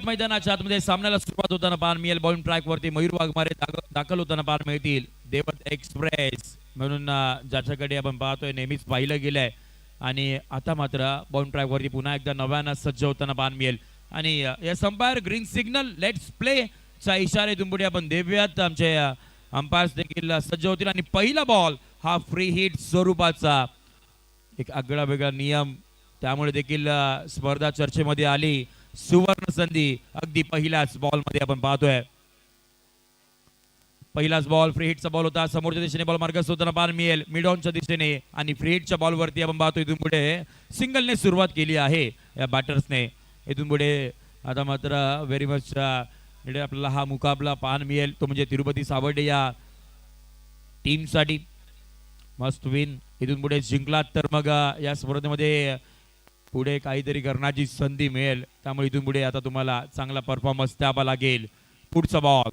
मैदानाच्या आतमध्ये सामन्याला सुरुवात होताना पाहायला मिळेल. बॉलिंग ट्रॅक वरती मयूर वाघमारे दाखल होताना पाहायला मिळतील. देवत एक्सप्रेस म्हणून ज्याच्याकडे आपण पाहतोय नेहमीच पाहिलं गेलंय आणि आता मात्र बॉलिंग ट्रॅक वरती पुन्हा एकदा नव्यानं सज्ज होताना पाहायला मिळेल. आणि या umpire green signal let's play चा इशारे दुंबुडे आपण देऊयात. आमचे अंपायर्स देखील सज्ज होतील आणि पहिला बॉल हा फ्री हिट स्वरूपाचा एक आगळा वेगळा नियम, त्यामुळे देखील स्पर्धा चर्चेमध्ये आली. सुवर्ण संधी अगदी पहिल्याच बॉल मध्ये आपण पाहतोय. पहिलाच बॉल फ्री हिटचा बॉल होता. समोरच्या दिशेने बॉल मार्गस्थ होताना पाहायला मिळेल मिड ऑनच्या दिशेने आणि फ्री हिटच्या बॉल वरती आपण पाहतोय इथून पुढे सिंगलने सुरुवात केली आहे या बॅटर्सने. इथून पुढे आता मात्र व्हेरी मच आपल्याला हा मुकाबला पाहायला मिळेल तो म्हणजे तिरुपती सावर्डे या टीम साठी मस्ट विन. इथून पुढे जिंकलात तर मग या स्पर्धेमध्ये पुढे काहीतरी करण्याची संधी मिळेल. त्यामुळे इथून पुढे आता तुम्हाला चांगला परफॉर्मन्स द्यावा लागेल. पुढचा बॉल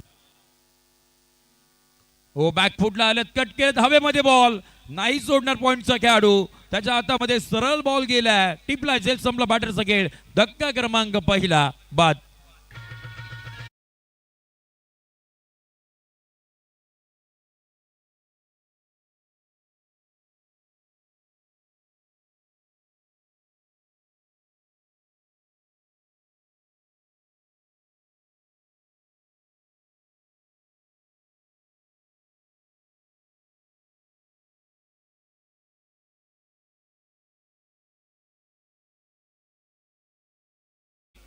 हो बॅकफुटला आलेत, कट केलेत हवेमध्ये बॉल नाही सोडणार पॉइंटचा खेळाडू. त्याच्या हातामध्ये सरळ बॉल गेलाय, टिपला जेल संपला बॅटरचा खेळ. धक्का क्रमांक पहिला बाद.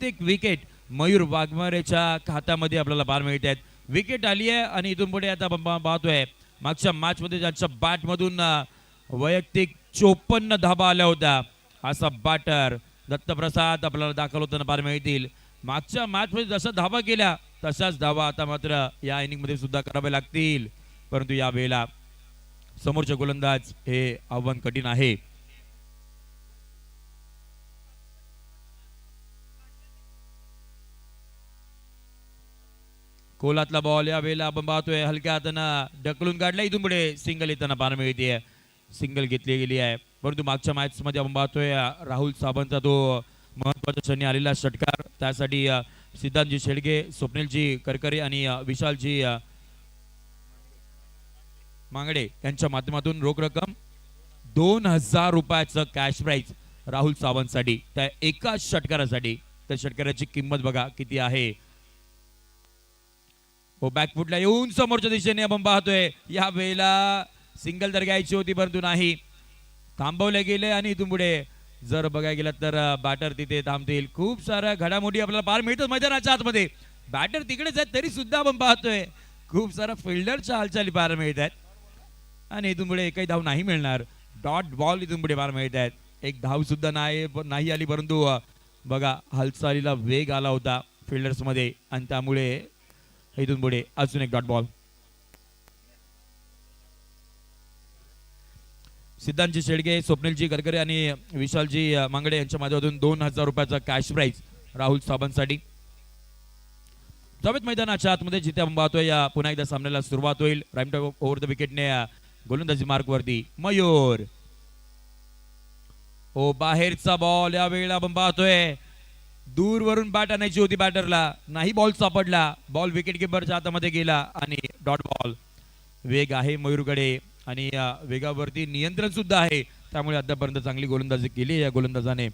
प्रत्येक विकेट मयूर वाघमारेच्या खात्यामध्ये आपल्याला पाहायला मिळत आहेत. विकेट आली आहे आणि इथून पुढे आता पाहतोय मागच्या मॅच मध्ये ज्यांच्या बॅट मधून वैयक्तिक 54 धाबा आल्या होत्या असा बॅटर दत्तप्रसाद आपल्याला दाखल होताना पाहायला मिळतील. मागच्या मॅच मध्ये जशा धाबा केल्या तशाच धाबा आता मात्र या इनिंग मध्ये सुद्धा करावे लागतील. परंतु या वेळेला समोरचे गोलंदाज हे आव्हान कठीण आहे. कोलातला बॉल या वेळेला आपण पाहतोय हलक्या हातानं ढकलून काढला. इथून पुढे सिंगल येताना पाहायला मिळते. सिंगल घेतली गेली आहे. परंतु मागच्या मॅच मध्ये आपण पाहतोय राहुल साबंतचा तो महत्वाच्या क्षणी आलेला षटकार. त्यासाठी सिद्धांतजी शेडगे, स्वप्नीलजी करकरे आणि विशालजी मांगडे यांच्या माध्यमातून रोख रक्कम 2000 रुपयाचं कॅश प्राइज राहुल सावंतसाठी त्या एकाच षटकारासाठी. त्या षटकाराची किंमत बघा किती आहे. हो बॅकफुटला येऊन समोरच्या दिशेने आपण पाहतोय या वेळेला सिंगल तर घ्यायची होती परंतु नाही, थांबवले गेले. आणि इथून पुढे जर बघायला गेलं तर बॅटर तिथे थांबतील. खूप साऱ्या घडामोडी आपल्याला पाहायला मिळतात मैदानाच्या आतमध्ये. बॅटर तिकडेच आहेत तरी सुद्धा आपण पाहतोय खूप सारा फिल्डरच्या हालचाली पाहायला मिळत आहेत. आणि इथून पुढे एकही धाव नाही मिळणार. डॉट बॉल इथून पुढे पाहायला मिळत आहेत. एक धाव सुद्धा नाही आली परंतु बघा हालचालीला वेग आला होता फिल्डर्स मध्ये आणि त्यामुळे इथून पुढे अजून एक डॉट बॉल. सिद्धांतजी शेडगे, स्वप्नीलजी करकरे आणि विशालजी मांगडे यांच्या माध्यमातून 2000 रुपयाचा कॅश प्राइज राहुल साबंतसाठी. जावेद मैदानाच्या आतमध्ये जिथे आपण पाहतोय या पुन्हा एकदा सामन्याला सुरुवात होईल. राईम टॉप ओव्हर द विकेटने गोलंदाजी मार्क वरती मयूर. हो बाहेरचा बॉल या वेळेला आपण पाहतोय दूरवरून बॅट आणायची होती बॅटरला, नाही बॉल सापडला. बॉल विकेट किपरच्या हातामध्ये गेला आणि डॉट बॉल. वेग आहे मयूरकडे आणि वेगावरती नियंत्रण सुद्धा आहे. त्यामुळे आतापर्यंत चांगली गोलंदाजी केली या गोलंदाजाने.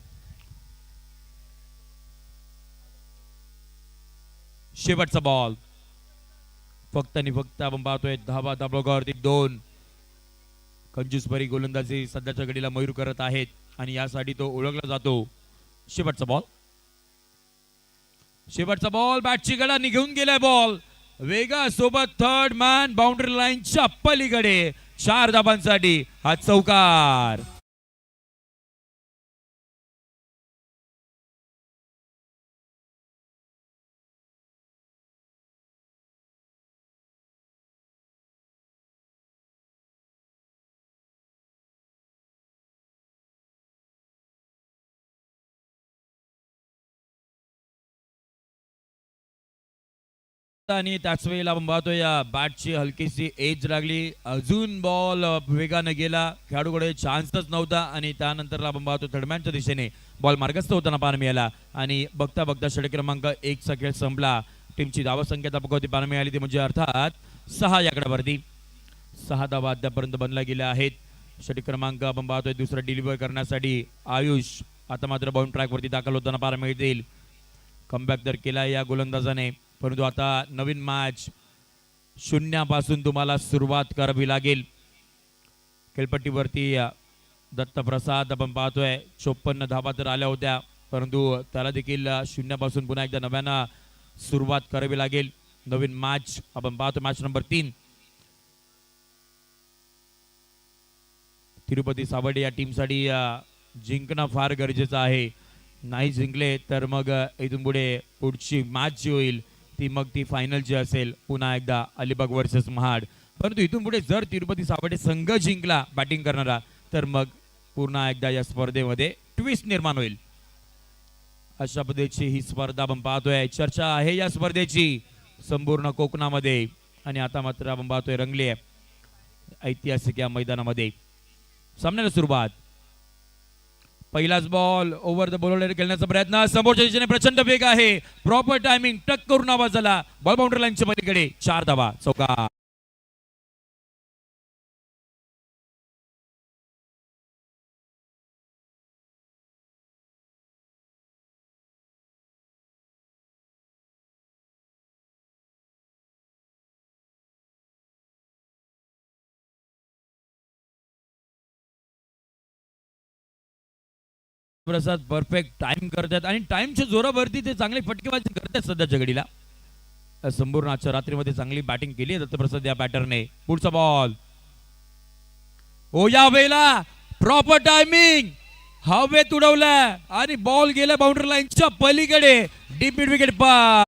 शेवटचा बॉल फक्त आणि फक्त आपण पाहतोय धाबा धाबलोगावरती 2. कंजूसभरी गोलंदाजी सध्याच्या घडीला मयूर करत आहेत आणि यासाठी तो ओळखला जातो. शेवटचा बॉल, शेवटचा बॉल बॅटची गडा निघून गेलाय. बॉल वेगा सोबत थर्ड मॅन बाउंड्री लाईनच्या पलीकडे 4 धाबांसाठी हा चौकार. आणि त्याच वेळेला आपण पाहतोय या बॅटची हलकीशी एज लागली, अजून बॉल वेगाने गेला, खेळाडूकडे चान्सच नव्हता आणि त्यानंतर आपण पाहतो थर्डमॅनच्या दिशेने बॉल मार्गस्थ होताना पाहायला मिळाला आणि बघता बघता षटक क्रमांक 1 चा खेळ संपला. टीमची धावसंख्या होती पाहायला मिळाली ती म्हणजे अर्थात 6 या आकड्यावरती 6 धावा अद्यापर्यंत बनल्या गेल्या आहेत. षटक क्रमांक आपण पाहतोय दुसरा डिलिव्हर करण्यासाठी आयुष आता मात्र बाउंड ट्रॅक वरती दाखल होताना पाहायला मिळतील. कमबॅक तर केला या गोलंदाजाने, परंतु आता नवीन मॅच शून्यापासून तुम्हाला सुरुवात करावी लागेल. खेळपट्टीवरती दत्तप्रसाद आपण पाहतोय 54 धावा तर आल्या होत्या, परंतु त्याला देखील शून्यापासून पुन्हा एकदा नव्यानं सुरुवात करावी लागेल. नवीन मॅच आपण पाहतो मॅच नंबर 3 तिरुपती सावडे या टीमसाठी जिंकणं फार गरजेचं आहे. नाही जिंकले तर मग इथून पुढे पुढची मॅच जी होईल ती मग ती फायनल जी असेल पुन्हा एकदा अलिबाग वर्सेस महाड. परंतु इथून पुढे जर तिरुपती सावडे संघ जिंकला बॅटिंग करणारा तर मग पुन्हा एकदा या स्पर्धेमध्ये ट्विस्ट निर्माण होईल. अशा पद्धतीची ही स्पर्धा आपण पाहतोय. चर्चा आहे या स्पर्धेची संपूर्ण कोकणामध्ये आणि आता मात्र आपण पाहतोय रंगली आहे ऐतिहासिक या मैदानामध्ये. सामन्याला सुरुवात. पहिलाच बॉल ओव्हर द बॉलर खेळण्याचा प्रयत्न, समोरच्या दिशेने प्रचंड वेग आहे, प्रॉपर टायमिंग, टक करून आवाज झाला, बॉल बाउंड्री लाईनच्या पलीकडे 4 धावा चौका. प्रसाद परफेक्ट टाइम करतात आणि टाइमच्या जोरावरती ते चांगले फटकेबाजी करतात सध्याच्या घडीला. संपूर्ण आजच्या रात्रीमध्ये चांगली बॅटिंग केली आहे दत्तप्रसाद या बॅटरने. पुढचा बॉल ओ या वेळेला प्रॉपर टायमिंग, हवेत उडवला आणि बॉल गेला बाउंड्री लाईनच्या पलीकडे, डीप मिड विकेट पार.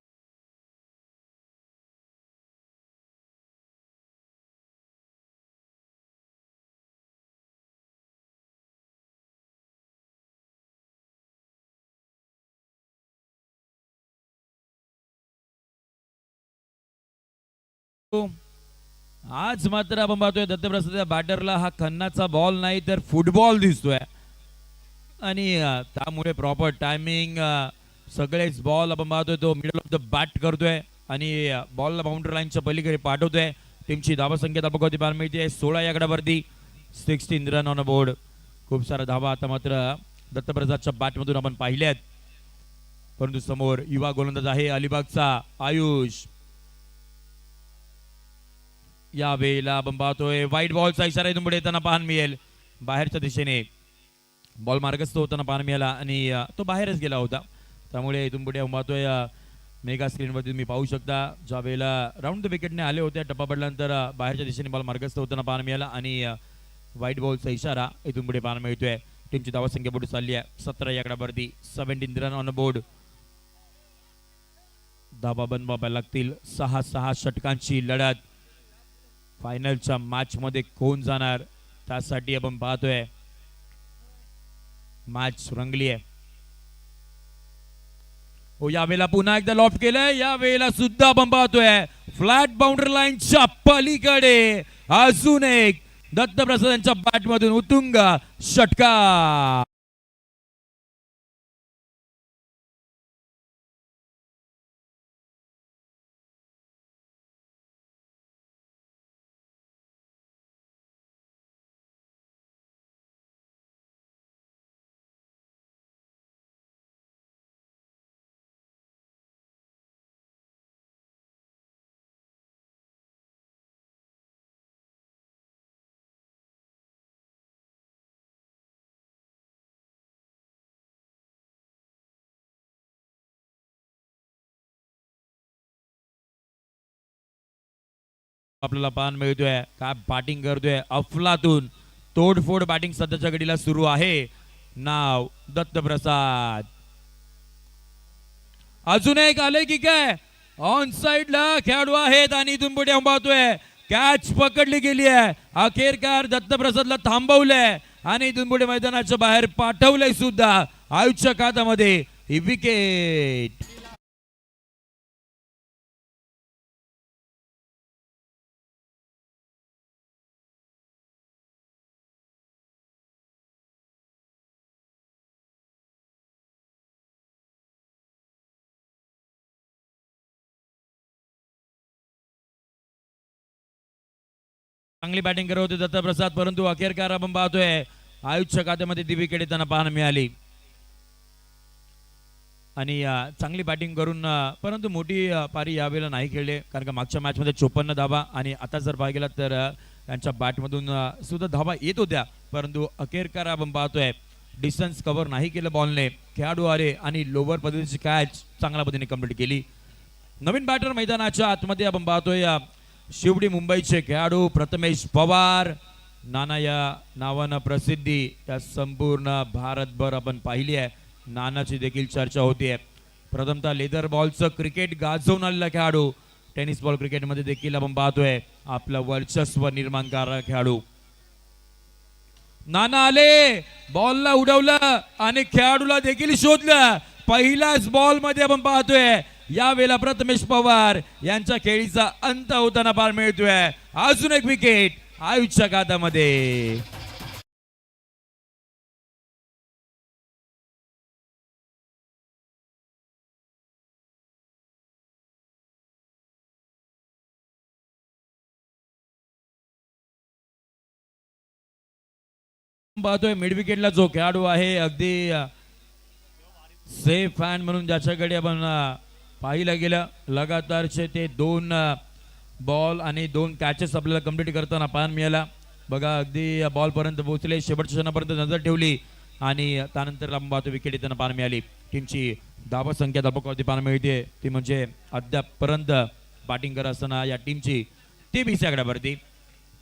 आज मात्र आपण पाहतोय दत्तप्रसाद बॅटरला हा खन्नाचा बॉल नाही तर फुटबॉल दिसतोय आणि त्यामुळे प्रॉपर टायमिंग, सगळेच बॉल आपण पाहतोय तो मिडल ऑफ द बॅट करतोय आणि बॉलला बाउंड्री लाईनच्या पलीकडे पाठवतोय. टीमची धावा संख्या आपण पाहायला मिळते 16 या आकड्यावरती, 16 रन ऑन बोर्ड. खूप सारा धावा आता मात्र दत्तप्रसादच्या बॅटमधून आपण पाहिल्यात, परंतु समोर युवा गोलंदाज आहे अलिबागचा आयुष. या वेळेला आपण पाहतोय व्हाईट बॉलचा इशारा इथून पुढे येताना पाहायला मिळेल. बाहेरच्या दिशेने बॉल मार्गस्थ होताना पाहायला मिळाला आणि तो बाहेरच गेला होता. त्यामुळे इथून पुढे आपण पाहतोय मेगा स्क्रीनवरती तुम्ही पाहू शकता ज्या वेळेला राऊंड द विकेटने आले होते टप्पा पडल्यानंतर बाहेरच्या दिशेने बॉल मार्गस्थ होताना पाहायला मिळाला आणि व्हाईट बॉलचा इशारा इथून पुढे पाहायला मिळतोय. टीमची धावा संख्या पुढे चालली आहे 17 या आकड्यावरती, 17 रन ऑन बोर्ड. धावा बनवाव्या लागतील, 6 षटकांची लढत. फायनलच्या मॅच मध्ये कोण जाणार त्यासाठी आपण पाहतोय. मॅच रंगली आहे. हो या वेळेला पुन्हा एकदा लॉफ्ट केलंय, या वेळेला सुद्धा आपण पाहतोय फ्लॅट बाउंड्री लाईनच्या पलीकडे अजून एक दत्तप्रसाद यांच्या बॅट मधून उत्तुंग षटकार. आपल्याला पान मिळतोय काय बॅटिंग करतोय अफलातून, तोडफोड बॅटिंग सध्याच्या घडीला सुरू आहे. नाव दत्तप्रसाद. अजून एक आले की काय ऑन साइडला खेळाडू आहेत आणि इथून पुढे पाहतोय कॅच पकडली गेली आहे. अखेरकार दत्तप्रसादला थांबवलंय आणि इथून पुढे मैदानाच्या बाहेर पाठवलंय सुद्धा. आयुष्य खात्यामध्ये ही विकेट. चांगली बॅटिंग करत होते दत्तप्रसाद, परंतु अखेरकार आपण पाहतोय आयुष्य खात्यामध्ये ती विकेट त्यांना पाहायला मिळाली. आणि चांगली बॅटिंग करून परंतु मोठी पारी यावेळेला नाही खेळले, कारण का मागच्या मॅच मध्ये 54 धावा आणि आता जर पाहिलं गेला तर त्यांच्या बॅटमधून सुद्धा धावा येत होत्या, परंतु अखेरकार आपण पाहतोय डिस्टन्स कव्हर नाही केलं बॉलने. खेळाडू आले आणि लोअर पद्धतीची कॅच चांगल्या पद्धतीने कंप्लीट केली. नवीन बॅटर मैदानाच्या आतमध्ये आपण पाहतोय शिवडी मुंबईचे खेळाडू प्रथमेश पवार. नाना या नावानं प्रसिद्धी या संपूर्ण भारतभर आपण पाहिली आहे. नानाची देखील चर्चा होतीये. प्रथमतः लेदर बॉलचं क्रिकेट गाजवून आलेला खेळाडू, टेनिस बॉल क्रिकेटमध्ये देखील आपण पाहतोय आपलं वर्चस्व निर्माण करणारा खेळाडू. नाना आले, बॉलला उडवलं आणि खेळाडूला देखील शोधलं. पहिल्याच बॉल मध्ये आपण पाहतोय यावेळेला प्रथमेश पवार यांच्या खेळीचा अंत होताना पाहायला मिळतोय. अजून एक विकेट आयुष्य खात्यामध्ये. पाहतोय मिड विकेटला जो खेळाडू आहे अगदी सेफ हँड म्हणून ज्याच्याकडे आपण पाहिलं गेलं लगातारचे ते 2 बॉल आणि 2 कॅचेस आपल्याला कंप्लीट करताना पाहायला मिळाला. बघा अगदी बॉल पर्यंत पोहोचले, शेवटच्या क्षणापर्यंत नजर ठेवली आणि त्यानंतर आपण पाहतो विकेट त्यांना पाहायला मिळाली. टीमची धावा संख्या धाबकावरती पाहायला मिळते, ती म्हणजे अद्यापपर्यंत बॅटिंग करत असताना या टीमची 23 आकड्यावरती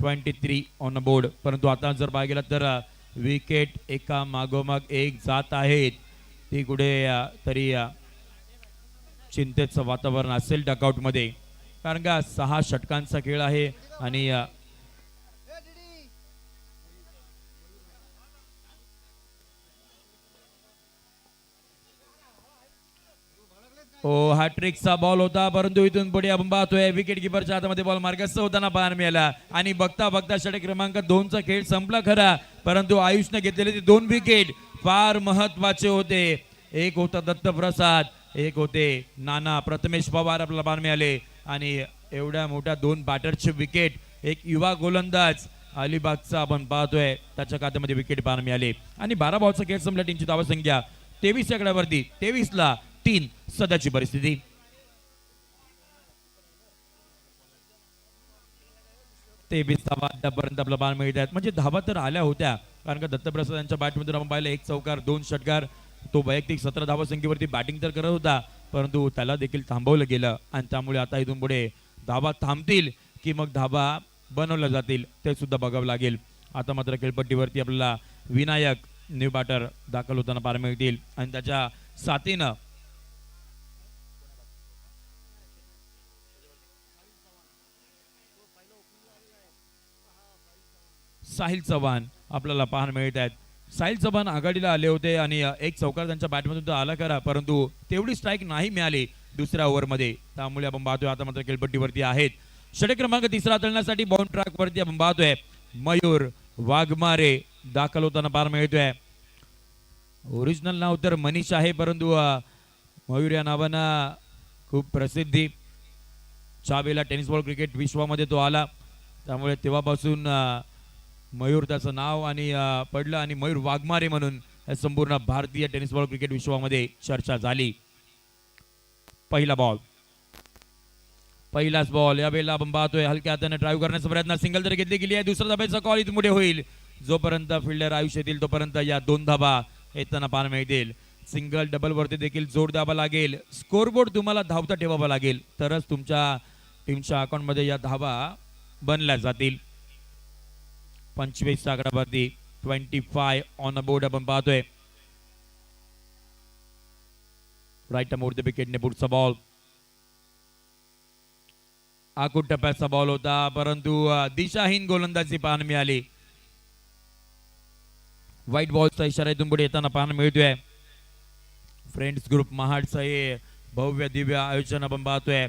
23 ऑन बोर्ड. परंतु आता जर पाहिलं गेला तर विकेट एका मागोमाग एक जात आहेत. ती कुठे तरी चिंतेचं वातावरण असेल डकआउट मध्ये, कारण का 6 षटकांचा खेळ आहे आणि हॅट्रिकचा बॉल होता, परंतु इथून पुढे आपण पाहतोय विकेट किपरच्या हातामध्ये बॉल मार्गस्थ होताना पाहायला मिळाला. आणि बघता बघता षटक क्रमांक 2चा खेळ संपला खरा, परंतु आयुषने घेतलेले ते 2 विकेट फार महत्वाचे होते. एक होता दत्तप्रसाद, एक होते नाना. प्रथमेश पवार आपल्याला पाहायला मिळाले आणि एवढ्या मोठ्या 2 बॅटरचे विकेट, एक युवा गोलंदाज अलिबागचा आपण पाहतोय त्याच्या खात्यामध्ये विकेट पाहायला मिळाले. आणि 12 बॉलचा खेळ संपला. टीमची धावा संख्या 23 आकड्यावरती 23ला 3 सध्याची परिस्थिती. ते 20 धावा आतापर्यंत आपल्याला पाहायला मिळत आहेत. म्हणजे धावा तर आल्या होत्या, कारण का दत्तप्रसाद यांच्या बॅटमधून आपण पाहिलं 1 चौकार 2 षटकार. तो वैयक्तिक 17 धावा संख्येवरती बॅटिंग तर करत होता, परंतु त्याला देखील थांबवलं गेलं आणि त्यामुळे आता इथून पुढे धावा थांबतील की मग धावा बनवल्या जातील ते सुद्धा बघावं लागेल. आता मात्र खेळपट्टीवरती आपल्याला विनायक न्यू बॅटर दाखल होताना पाहायला मिळतील आणि त्याच्या साथीनं साहिल चव्हाण आपल्याला पाहायला मिळत आहेत. साहिल चव्हाण आघाडीला आले होते आणि 1 चौकार त्यांच्या बॅटमधून तर आला करा, परंतु तेवढी स्ट्राईक नाही मिळाली दुसऱ्या ओव्हरमध्ये. त्यामुळे आपण पाहतोय आता मात्र खेळपट्टीवरती आहेत. षटक क्रमांक 3 तळण्यासाठी बाउंड ट्रॅक वरती आपण पाहतोय मयूर वाघमारे दाखल होताना पाहायला मिळतोय. ओरिजिनल नाव तर मनीष आहे, परंतु मयूर या नावानं खूप प्रसिद्धी. चावेला टेनिस बॉल क्रिकेट विश्वामध्ये तो आला, त्यामुळे तेव्हापासून मयूर त्याचं नाव आणि पडलं आणि मयूर वाघमारे म्हणून संपूर्ण भारतीय टेनिस बॉल क्रिकेट विश्वामध्ये चर्चा झाली. पहिला बॉल, पहिलाच बॉल. यावेळेला आपण पाहतोय हलक्या हाताने ड्राईव्ह करण्याचा प्रयत्न, सिंगल तर घेतली गेली आहे. दुसरा धाब्याचा कॉल इथून पुढे होईल. जोपर्यंत फिल्डर आयुष्य येतील तोपर्यंत या 2 धाबा येताना पाहायला मिळतील. सिंगल डबल वरती देखील जोर द्यावा लागेल. स्कोरबोर्ड तुम्हाला धावता ठेवावा लागेल, तरच तुमच्या टीमच्या अकाउंट मध्ये या धावा बनल्या जातील. 25 आकड्यावरती 25 ऑन अ बोर्ड आपण पाहतोय. राईट मोर द विकेटने पुढचा बॉल. आखूड टप्प्याचा बॉल होता, परंतु दिशाहीन गोलंदाजी पाहायला मिळाली. व्हाईट बॉलचा इशारा इथून पुढे येताना पाहायला मिळतोय. फ्रेंड्स ग्रुप महाडचं हे भव्य दिव्य आयोजन आपण पाहतोय.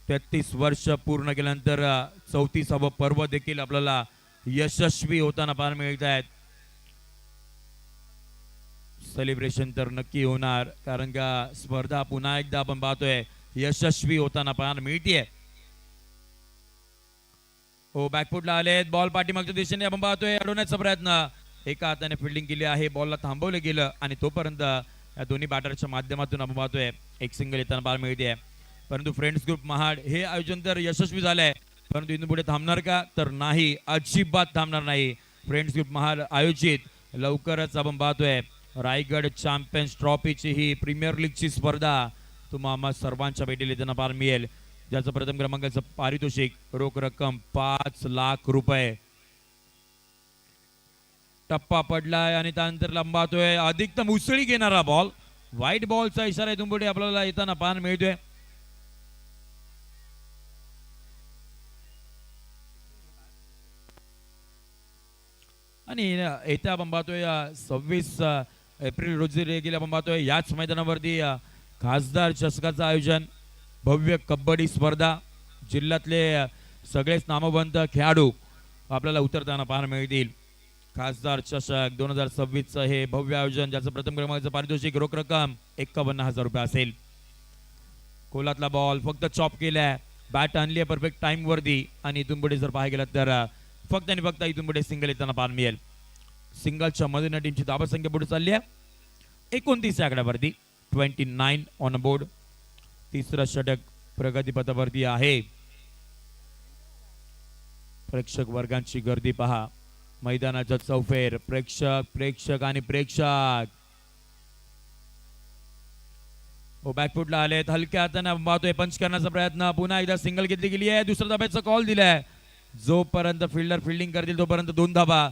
33 वर्ष पूर्ण केल्यानंतर 34वा पर्व देखील आपल्याला यशस्वी होताना पाहायला मिळत आहेत. सेलिब्रेशन तर नक्की होणार, कारण का स्पर्धा पुन्हा एकदा आपण पाहतोय यशस्वी होताना पाहायला मिळतीये. हो बॅकफुटला आलेत बॉल पाठीमागच्या दिशेने आपण पाहतोय अडवण्याचा प्रयत्न एका हाताने फिल्डिंग केली आहे बॉलला थांबवलं गेलं आणि तोपर्यंत या दोन्ही बॅटरच्या माध्यमातून आपण पाहतोय एक सिंगल येताना पाहायला मिळते परंतु फ्रेंड्स ग्रुप महाड हे आयोजन तर यशस्वी झालंय परंतु इथून पुढे थांबणार का तर नाही अजिबात थांबणार नाही फ्रेंड्स ग्रुप महाड आयोजित लवकरच आपण पाहतोय रायगड चॅम्पियन्स ट्रॉफीची ही प्रीमियर लीगची स्पर्धा तुम्हाला सर्वांच्या भेटीला येताना पाहायला मिळेल ज्याचं प्रथम क्रमांकाचं पारितोषिक रोख रक्कम 5,00,000 रुपये टप्पा पडलाय आणि त्यानंतर लंबातोय अधिकतम उसळी घेणारा बॉल व्हाईट बॉलचा इशारा इथून पुढे आपल्याला येताना पाहायला मिळतोय आणि येत्या आपण पाहतोय 26 एप्रिल रोजी गेल्या आपण पाहतोय याच मैदानावरती खासदार चषकाचं आयोजन भव्य कबड्डी स्पर्धा जिल्ह्यातले सगळेच नामवंत खेळाडू आपल्याला उतरताना पाहायला मिळतील खासदार चषक 2026 हे भव्य आयोजन ज्याचं प्रथम क्रमांकाचं पारितोषिक रोख रक्कम 51,000 रुपये असेल कोलातला बॉल फक्त चॉप केलाय बॅट आणली आहे परफेक्ट टाइम वरती आणि इथून पुढे जर पाहायला गेलं तर फक्त आणि फक्त इथून पुढे सिंगल येताना पाहायला मिळेल सिंगलच्या मधून टीमची धावसंख्या पुढे चालली आहे 29 आकड्यावरती 29 ऑन बोर्ड तिसरा षटक प्रगतीपथावरती आहे प्रेक्षक वर्गांची गर्दी पहा मैदानाचा चौफेर प्रेक्षक आणि प्रेक्षक हो बॅकफुटला आलेत हलक्या हाताने पाहतोय पंच करण्याचा प्रयत्न पुन्हा एकदा सिंगल घेतली गेली आहे दुसऱ्या धाब्याचा कॉल दिलाय जोपर्यंत फिल्डर फिल्डिंग करतील तोपर्यंत 2 धाबा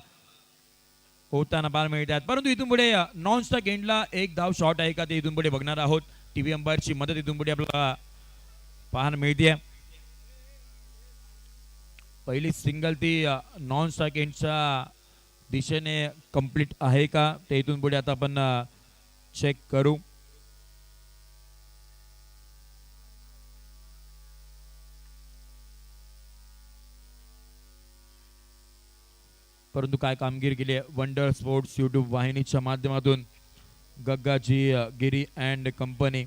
होताना पाहायला मिळतात परंतु इथून पुढे नॉन स्टॉक एंडला एक धाव शॉट आहे का ते इथून पुढे बघणार आहोत टीव्ही अंपायरची मदत इथून पुढे आपल्याला पाहायला मिळते पहिली सिंगल ती नॉन स्टॉक एंडच्या दिशेने कंप्लीट आहे का ते इथून पुढे आता आपण चेक करू परंतु काय कामगिरी केली आहे वंडर स्पोर्ट्स यूट्यूब वाहिनीच्या माध्यमातून गग्गाजी गिरी अँड कंपनी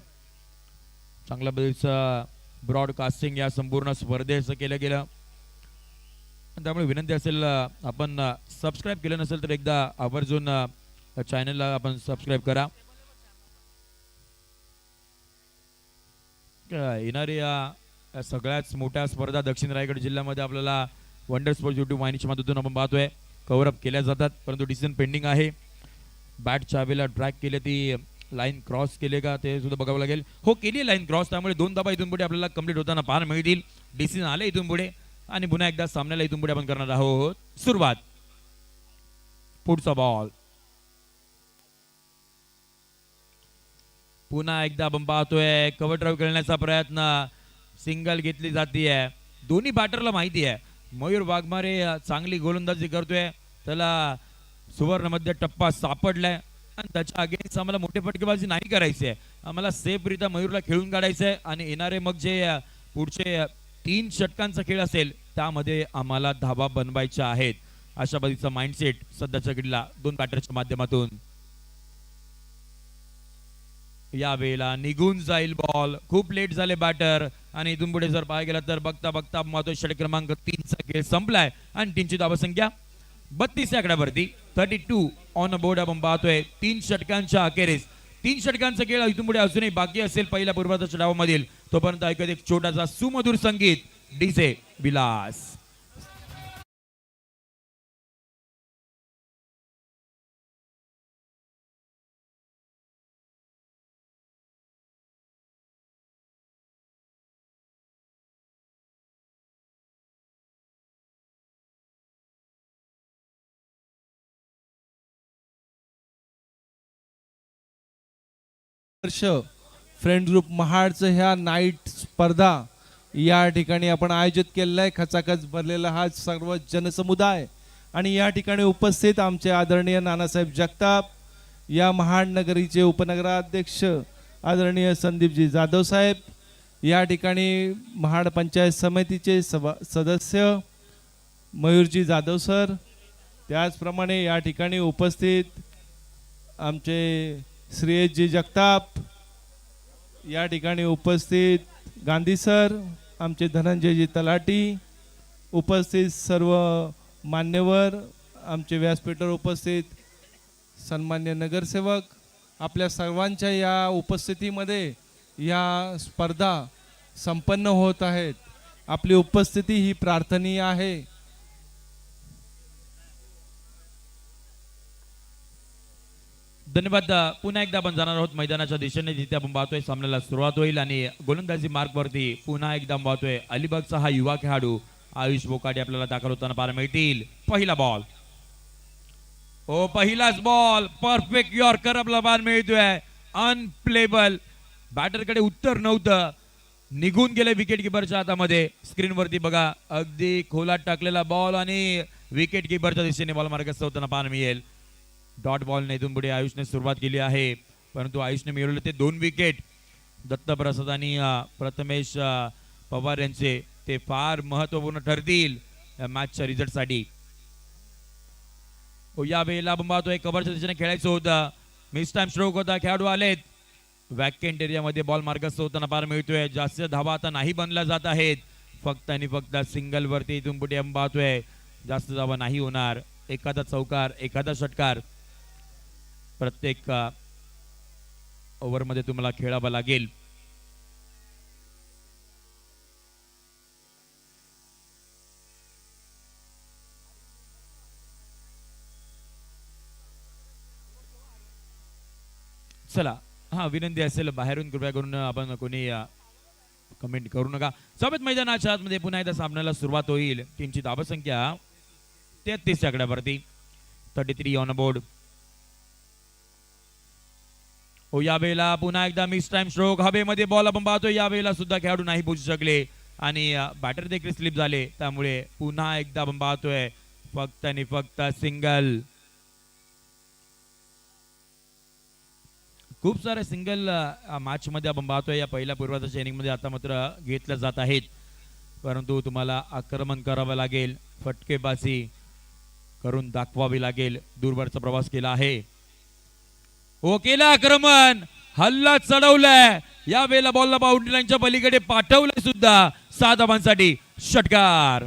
चांगल्या पद्धतीचं ब्रॉडकास्टिंग या संपूर्ण स्पर्धेचं केलं गेलं त्यामुळे विनंती असेल आपण सबस्क्राईब केलं नसेल तर एकदा आवर्जून चॅनलला आपण सबस्क्राईब करा येणाऱ्या या सगळ्याच मोठ्या स्पर्धा दक्षिण रायगड जिल्ह्यामध्ये आपल्याला वंडर स्पोर्ट्स यूट्यूब वाहिनीच्या माध्यमातून आपण पाहतोय कव्हर अप केल्या जातात परंतु डिसिजन पेंडिंग आहे बॅटच्या वेळेला ड्रॅग केले ती लाईन क्रॉस केले का ते सुद्धा बघावं लागेल हो केली लाईन क्रॉस त्यामुळे 2 धाबा इथून पुढे आपल्याला कंप्लीट होताना पाहायला मिळतील डिसिजन आले इथून पुढे आणि पुन्हा एकदा सामन्याला इथून पुढे आपण करणार आहोत सुरुवात पुढचा बॉल पुन्हा एकदा आपण पाहतोय कव्हर ड्राईव्ह करण्याचा प्रयत्न सिंगल घेतली जाते दोन्ही बॅटरला माहिती आहे मयूर वाघमारे चांगली गोलंदाजी करतोय त्याला सुवर्ण मध्ये टप्पा सापडलाय आणि त्याच्या अगेन्स्ट आम्हाला मोठे फटकेबाजी नाही करायची आहे आम्हाला सेफरित्या मयूरला खेळून काढायचं आहे आणि येणारे मग जे पुढचे 3 षटकांचा खेळ असेल त्यामध्ये आम्हाला धावा बनवायच्या आहेत अशा पद्धतीचा माइंडसेट सध्याच्या घडीला 2 बॅटरच्या माध्यमातून यावेळेला निघून जाईल बॉल खूप लेट झाले बॅटर आणि इथून पुढे जर पाहायला गेला तर बघता बघता मातो षटक क्रमांक 3 चा खेळ संपलाय आणि टीमची धावसंख्या 32 आकड्यावरती 32 ऑन बोर्ड आपण पाहतोय 3 षटकांच्या अखेरीस 3 षटकांचा खेळ इथून पुढे अजूनही बाकी असेल पहिल्या पूर्वार्धाच्या डावामधील तोपर्यंत ऐकत एक छोटासा सुमधुर संगीत डीजे विलास वर्ष फ्रेंड ग्रुप महाडचं ह्या नाईट स्पर्धा या ठिकाणी आपण आयोजित केलेला आहे खचाखच भरलेला हा सर्व जनसमुदाय आणि या ठिकाणी उपस्थित आमचे आदरणीय नानासाहेब जगताप या महाड नगरीचे उपनगराध्यक्ष आदरणीय संदीपजी जाधव साहेब या ठिकाणी महाड पंचायत समितीचे सदस्य मयूरजी जाधव सर त्याचप्रमाणे या ठिकाणी उपस्थित आमचे श्रेयसजी जगताप या ठिकाणी उपस्थित गांधी सर आमचे धनंजयजी तलाटी उपस्थित सर्व मान्यवर, आमचे व्यासपीठावर उपस्थित सन्मान्य नगरसेवक, आपल्या सर्वांच्या या उपस्थितीमध्ये या स्पर्धा संपन्न होत आहेत. आपली उपस्थिती ही प्रार्थनीय आहे. धन्यवाद. पुन्हा एकदा आपण जाणार आहोत मैदानाच्या दिशेने, जिथे आपण पाहतोय सामन्याला सुरुवात होईल आणि गोलंदाजी मार्कवरती पुन्हा एकदा पाहतोय अलिबागचा हा युवा खेळाडू आयुष बोकाटे आपल्याला दाखल होताना पाहायला मिळतील. पहिला बॉल, ओ पहिलाच बॉल, परफेक्ट यॉर्कर आपल्याला पाहायला मिळतोय. अनप्लेबल, बॅटरकडे उत्तर नव्हतं, निघून गेले विकेट किपरच्या हातामध्ये. स्क्रीनवरती बघा, अगदी खोलात टाकलेला बॉल आणि विकेट किपरच्या दिशेने बॉल मार्गस्थ होताना पाहायला मिळेल. डॉट बॉलने इथून पुढे आयुषने सुरुवात केली आहे, परंतु आयुषने मिळवले ते 2 विकेट. दत्तप्रसाद आणि प्रथमेश पवार यांचे ते फार महत्वपूर्ण ठरतील या मॅचच्या रिझल्टसाठी. या वेळेला आपण पाहतोय कव्हरच्या दिशेने खेळायचं होतं, मिस टाइम स्ट्रोक होता, खेळाडू आलेत. वॅकेंट एरियामध्ये बॉल मार्गस्थ होताना पाहायला मिळतोय. जास्त धावा आता नाही बनल्या जात आहेत, फक्त आणि फक्त सिंगल वरती इथून पुढे आपण पाहतोय जास्त धावा नाही होणार. एखादा चौकार, एखादा षटकार प्रत्येक ओव्हरमध्ये तुम्हाला खेळावा लागेल. चला, हा विनंती असेल बाहेरून कृपया करून आपण कोणी कमेंट करू नका. सोबत मैदानाच्या आतमध्ये पुन्हा एकदा सामन्याला सुरुवात होईल. टीमची धावसंख्या 33 आकड्यावरती, 33 ऑन बोर्ड. या वेळेला पुन्हा एकदा मिस टाइम स्ट्रोक, हवेमध्ये बॉल आपण पाहतो. या वेळेला सुद्धा खेळाडू नाही पोहोचू शकले आणि बॅटर देखील स्लिप झाले, त्यामुळे पुन्हा एकदा आपण पाहतोय फक्त आणि फक्त सिंगल. खूप सारे सिंगल मॅच मध्ये आपण पाहतोय या पहिल्या पूर्वार्धाच्या इनिंग मध्ये आता मात्र घेतल्या जात आहेत, परंतु तुम्हाला आक्रमण करावं लागेल, फटकेबाजी करून दाखवावी लागेल. दूरवरचा प्रवास केला आहे, हो केलं आक्रमण, हल्ला चढवलाय. या वेळेला बॉलला बाउंड्री लाईनच्या पलीकडे पाठवलंय सुद्धा. 6 धावांसाठी षटकार.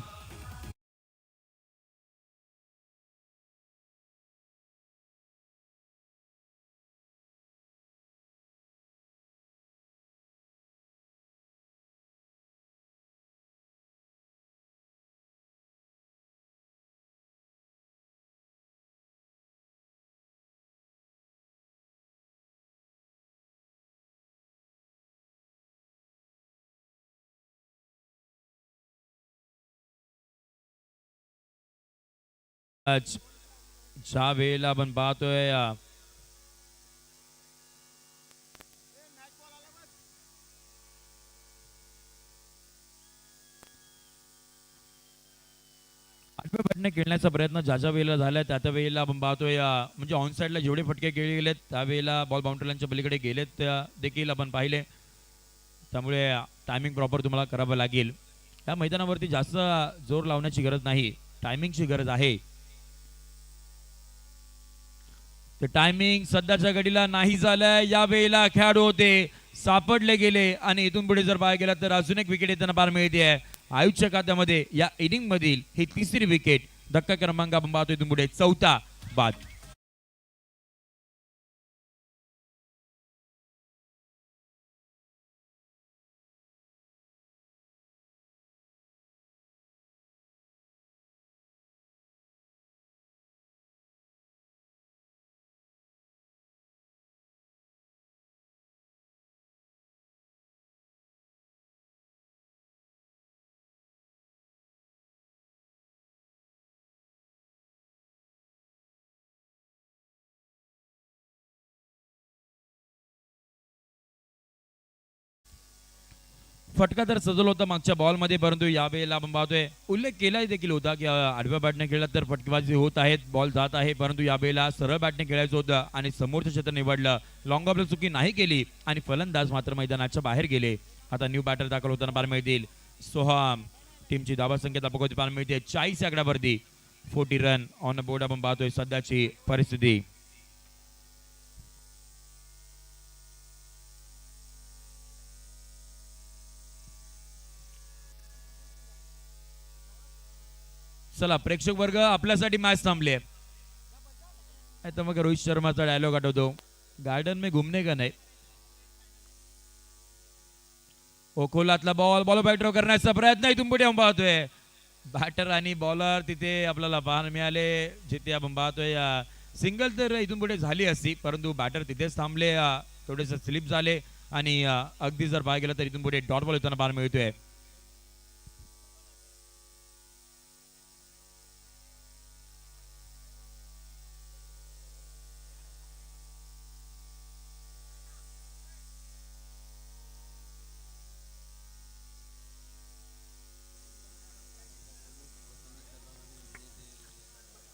ज्या वेळेला आपण पाहतोय बॅटने खेळण्याचा प्रयत्न ज्या वेळेला झालाय त्या वेळेला आपण पाहतोय म्हणजे ऑन साइडला जेवढे फटके खेळले गेलेत त्यावेळेला बॉल बाउंड्री लाईनच्या पलीकडे गेलेत देखील आपण पाहिले, त्यामुळे टायमिंग प्रॉपर तुम्हाला करावं लागेल. या मैदानावरती जास्त जोर लावण्याची गरज नाही, टायमिंगची गरज आहे. ते टायमिंग सध्याच्या घडीला नाही झालंय. या वेळेला खेळाडू होते सापडले गेले आणि इथून पुढे जर पाहायला गेला तर अजून एक विकेट येताना पार मिळते आयुषच्या खात्यामध्ये. या इनिंग मधील ही 3री विकेट. धक्का क्रमांक आपण पाहतो इथून पुढे 4था बाद. फटका तर सजवला होता मागच्या बॉलमध्ये, परंतु यावेळेला आपण पाहतोय उल्लेख केला देखील होता की आडव्या बॅटने खेळला तर फटकेबाजी होत आहेत, बॉल जात आहे, परंतु यावेळेला सरळ बॅटने खेळायचं होतं आणि समोरचं क्षेत्र निवडलं. लॉंग ऑफला चुकी नाही केली आणि फलंदाज मात्र मैदानाच्या बाहेर गेले. आता न्यू बॅटर दाखल होताना पाहायला मिळतील सोहम. टीमची धावा संख्या बघत पाहायला मिळते 40 आकड्यावरती, 40 रन ऑन बोर्ड. आपण पाहतोय सध्याची परिस्थिती. चला प्रेक्षक वर्ग आपल्यासाठी मॅच थांबली आहे. तर मग रोहित शर्माचा डायलॉग आठवतो, गार्डन में घूमने का नाही. ओखोलातला बॉल बॅटर करण्याचा प्रयत्न इथून पुढे आपण पाहतोय. बॅटर आणि बॉलर तिथे आपल्याला पाहायला मिळाले. जिथे आपण पाहतोय सिंगल तर इथून पुढे झाली असती, परंतु बॅटर तिथेच थांबले, थोडेसे स्लिप झाले आणि अगदी जर पाहायला गेलं तर इथून पुढे डॉट बॉल येताना पाहायला मिळतोय.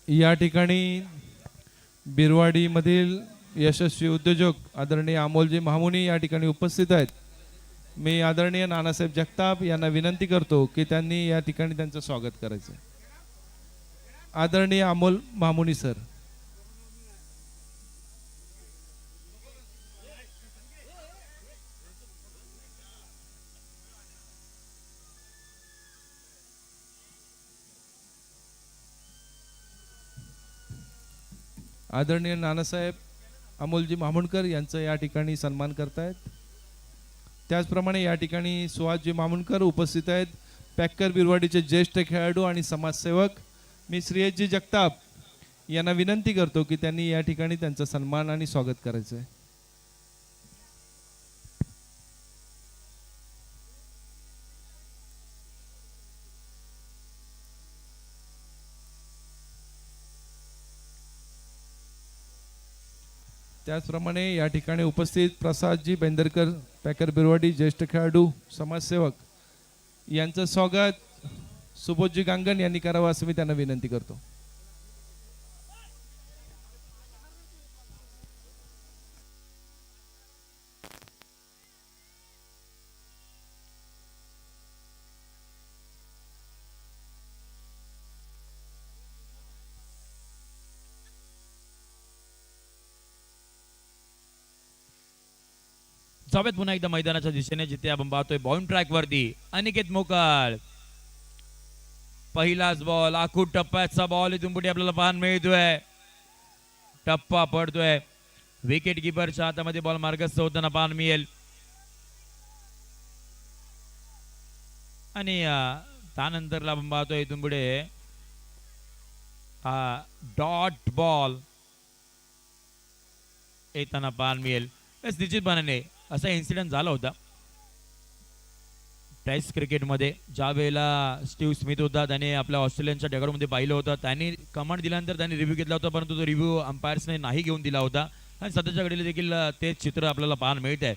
या ठिकाणी बिरवाडी मधील यशस्वी उद्योजक आदरणीय अमोलजी महामुनी या ठिकाणी उपस्थित आहेत. मी आदरणीय नानासाहेब जगताप यांना विनंती करतो की त्यांनी या ठिकाणी त्यांचं स्वागत करायचं. आदरणीय अमोल महामुनी सर. आदरणीय नानासाहेब अमोलजी मामुणकर यांचं या ठिकाणी सन्मान करतायत. त्याचप्रमाणे या ठिकाणी सुहासजी मामुणकर उपस्थित आहेत. पॅक्कर बिरवाडीचे ज्येष्ठ खेळाडू आणि समाजसेवक मी श्रेयसजी जगताप यांना विनंती करतो की त्यांनी या ठिकाणी त्यांचा सन्मान आणि स्वागत करायचं आहे. त्याचप्रमाणे या ठिकाणी उपस्थित प्रसादजी बेंदरकर पॅकर बिरवाडी ज्येष्ठ खेळाडू समाजसेवक यांचं स्वागत सुबोधजी गांगण यांनी करावं असं मी त्यांना विनंती करतो. जाऊयात पुन्हा एकदा मैदानाच्या दिशेने, जिथे आपण पाहतोय बॉउंड ट्रॅक वरती अनिकेत मोकाळ. पहिलाच बॉल, आखूड टप्प्याचा बॉल इथून पुढे आपल्याला पाहायला मिळतोय. टप्पा पडतोय, विकेट किपरच्या हातामध्ये बॉल मार्गस्थ होताना पाहायला मिळेल. आणि त्यानंतरला आपण पाहतोय इथून पुढे डॉट बॉल येताना पाहायला मिळेल. निश्चितपणाने असा इन्सिडेंट झाला होता टेस्ट क्रिकेटमध्ये, ज्या वेळेला स्टीव्ह स्मिथ होता, त्याने आपल्या ऑस्ट्रेलियनच्या ढगामध्ये पाहिलं होतं. त्यांनी कमांड दिल्यानंतर त्यांनी रिव्ह्यू घेतला होता, परंतु तो रिव्ह्यू अंपायर्सने नाही घेऊन दिला होता. आणि सध्याच्या घडीला देखील तेच चित्र आपल्याला पाहायला मिळत आहे.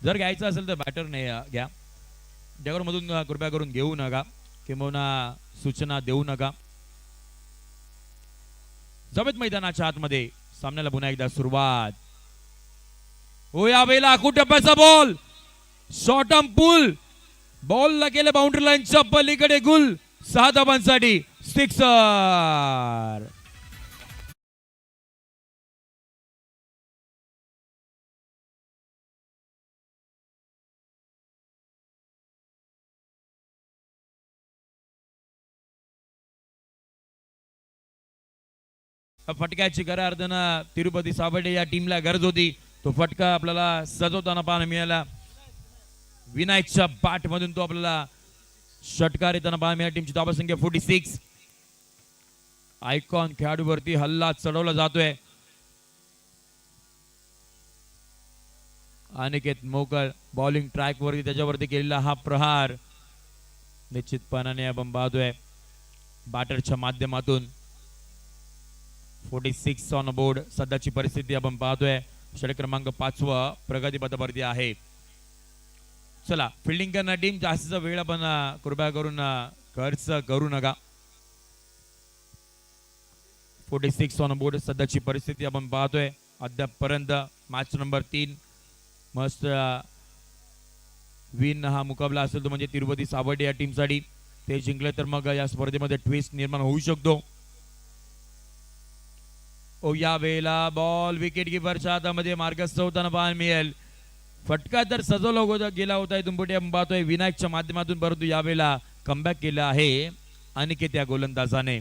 जर घ्यायचं असेल तर बॅटरने घ्या, ढगामधून कृपया करून घेऊ नका, किंवा सूचना देऊ नका. जमेत मैदानाच्या आतमध्ये सामन्याला पुन्हा एकदा सुरुवात. हो, या वेळेला आखूड टप्प्याचा बॉल, शॉर्ट आर्म पुल, बॉलला केलं बाउंड्री लाईनच्या पलीकडे गुल, 6 धावांसाठी सिक्सर. फटक्याची खऱ्या अर्थानं तिरुपती सावडे या टीमला गरज होती. तो फटका आपल्याला सजवताना पाहायला मिळाला. विनायकच्या बॅट मधून तो आपल्याला षटकार येताना पाहायला मिळाला. टीमची धावसंख्या 46. आयकॉन खेळाडूवरती हल्ला चढवला जातोय. अनिकेत मोकळ बॉलिंग ट्रॅक वरती त्याच्यावरती केलेला हा प्रहार निश्चितपणाने आपण पाहतोय बॅटरच्या माध्यमातून. 46 ऑन बोर्ड. सध्याची परिस्थिती आपण पाहतोय षटक क्रमांक 5 प्रगतीपथावरती आहे. चला, फिल्डिंग करणार टीम, जास्तीचा वेळ आपण कृपया करून खर्च करू नका. 46 ऑन बोर्ड सध्याची परिस्थिती आपण पाहतोय. अद्यापपर्यंत मॅच नंबर 3 मस्त विन हा मुकाबला असेल तो म्हणजे तिरुपती सावडे या टीमसाठी. ते जिंकले तर मग या स्पर्धेमध्ये ट्विस्ट निर्माण होऊ शकतो. ओ, या वेळेला बॉल विकेट किपरच्या हातामध्ये मार्गस्थ होताना पाहायला मिळेल. फटका तर सजवला गेला होता इथून पुढे आपण पाहतोय विनायकच्या माध्यमातून, परंतु यावेळेला कमबॅक केला आहे अनिकेत या गोलंदाजाने.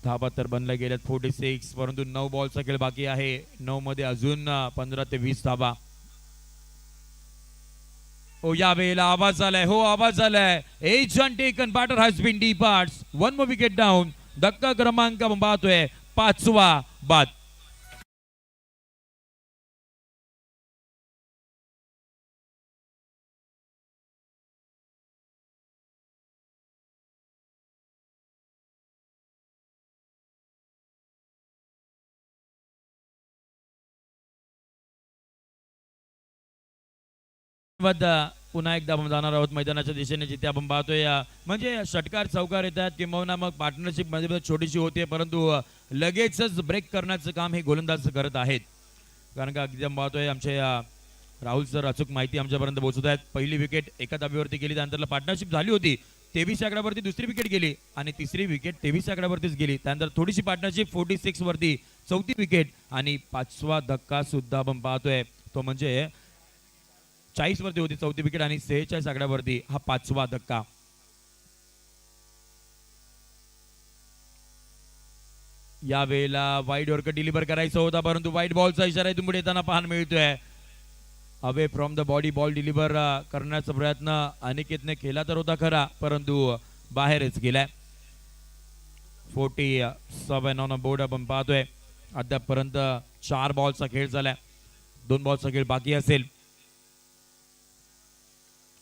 धाबा तर बनल्या गेल्यात 46, परंतु 9 बॉलचा खेळ बाकी आहे. 9 मध्ये अजून 15 ते 20 धाबा. ओ या वेळेला आवाज आलाय, हो आवाज आलाय. Edge taken, batter has been departs. 1 more wicket down. धक्का क्रमांक आपण पाहतोय 5वा बाद. पुन्हा एकदा आपण जाणार आहोत मैदानाच्या दिशेने, जिथे आपण पाहतोय म्हणजे षटकार चौकार येतात किंवा मग पार्टनरशिप मध्ये छोटीशी होते, परंतु लगेचच ब्रेक करण्याचं काम हे गोलंदाज करत आहेत. कारण का अगदी आपण पाहतोय आमचे राहुल सर अचूक माहिती आमच्यापर्यंत पोहोचत आहेत. पहिली विकेट एका धाब्यावरती गेली, त्यानंतर पार्टनरशिप झाली होती 23 आकड्यावरती, दुसरी विकेट गेली आणि तिसरी विकेट 23 आकड्यावरतीच गेली. त्यानंतर थोडीशी पार्टनरशिप 46 वरती चौथी विकेट आणि 5वा धक्का सुद्धा आपण पाहतोय, तो म्हणजे 40 वरती होती चौथी विकेट आणि 46 आकड्यावरती हा 5वा धक्का. या वेळेला वाईड यॉर्कर डिलिव्हर करायचा होता, परंतु वाईट बॉलचा इशारा इथून पुढे येताना पाहायला मिळतोय. Away from the body ball deliver करण्याचा प्रयत्न अनिकेतने केला तर होता खरा, परंतु बाहेरच गेलाय. 47 ऑन बोर्ड आपण पाहतोय. अद्यापर्यंत 4 बॉलचा खेळ झालाय, 2 बॉलचा खेळ बाकी असेल.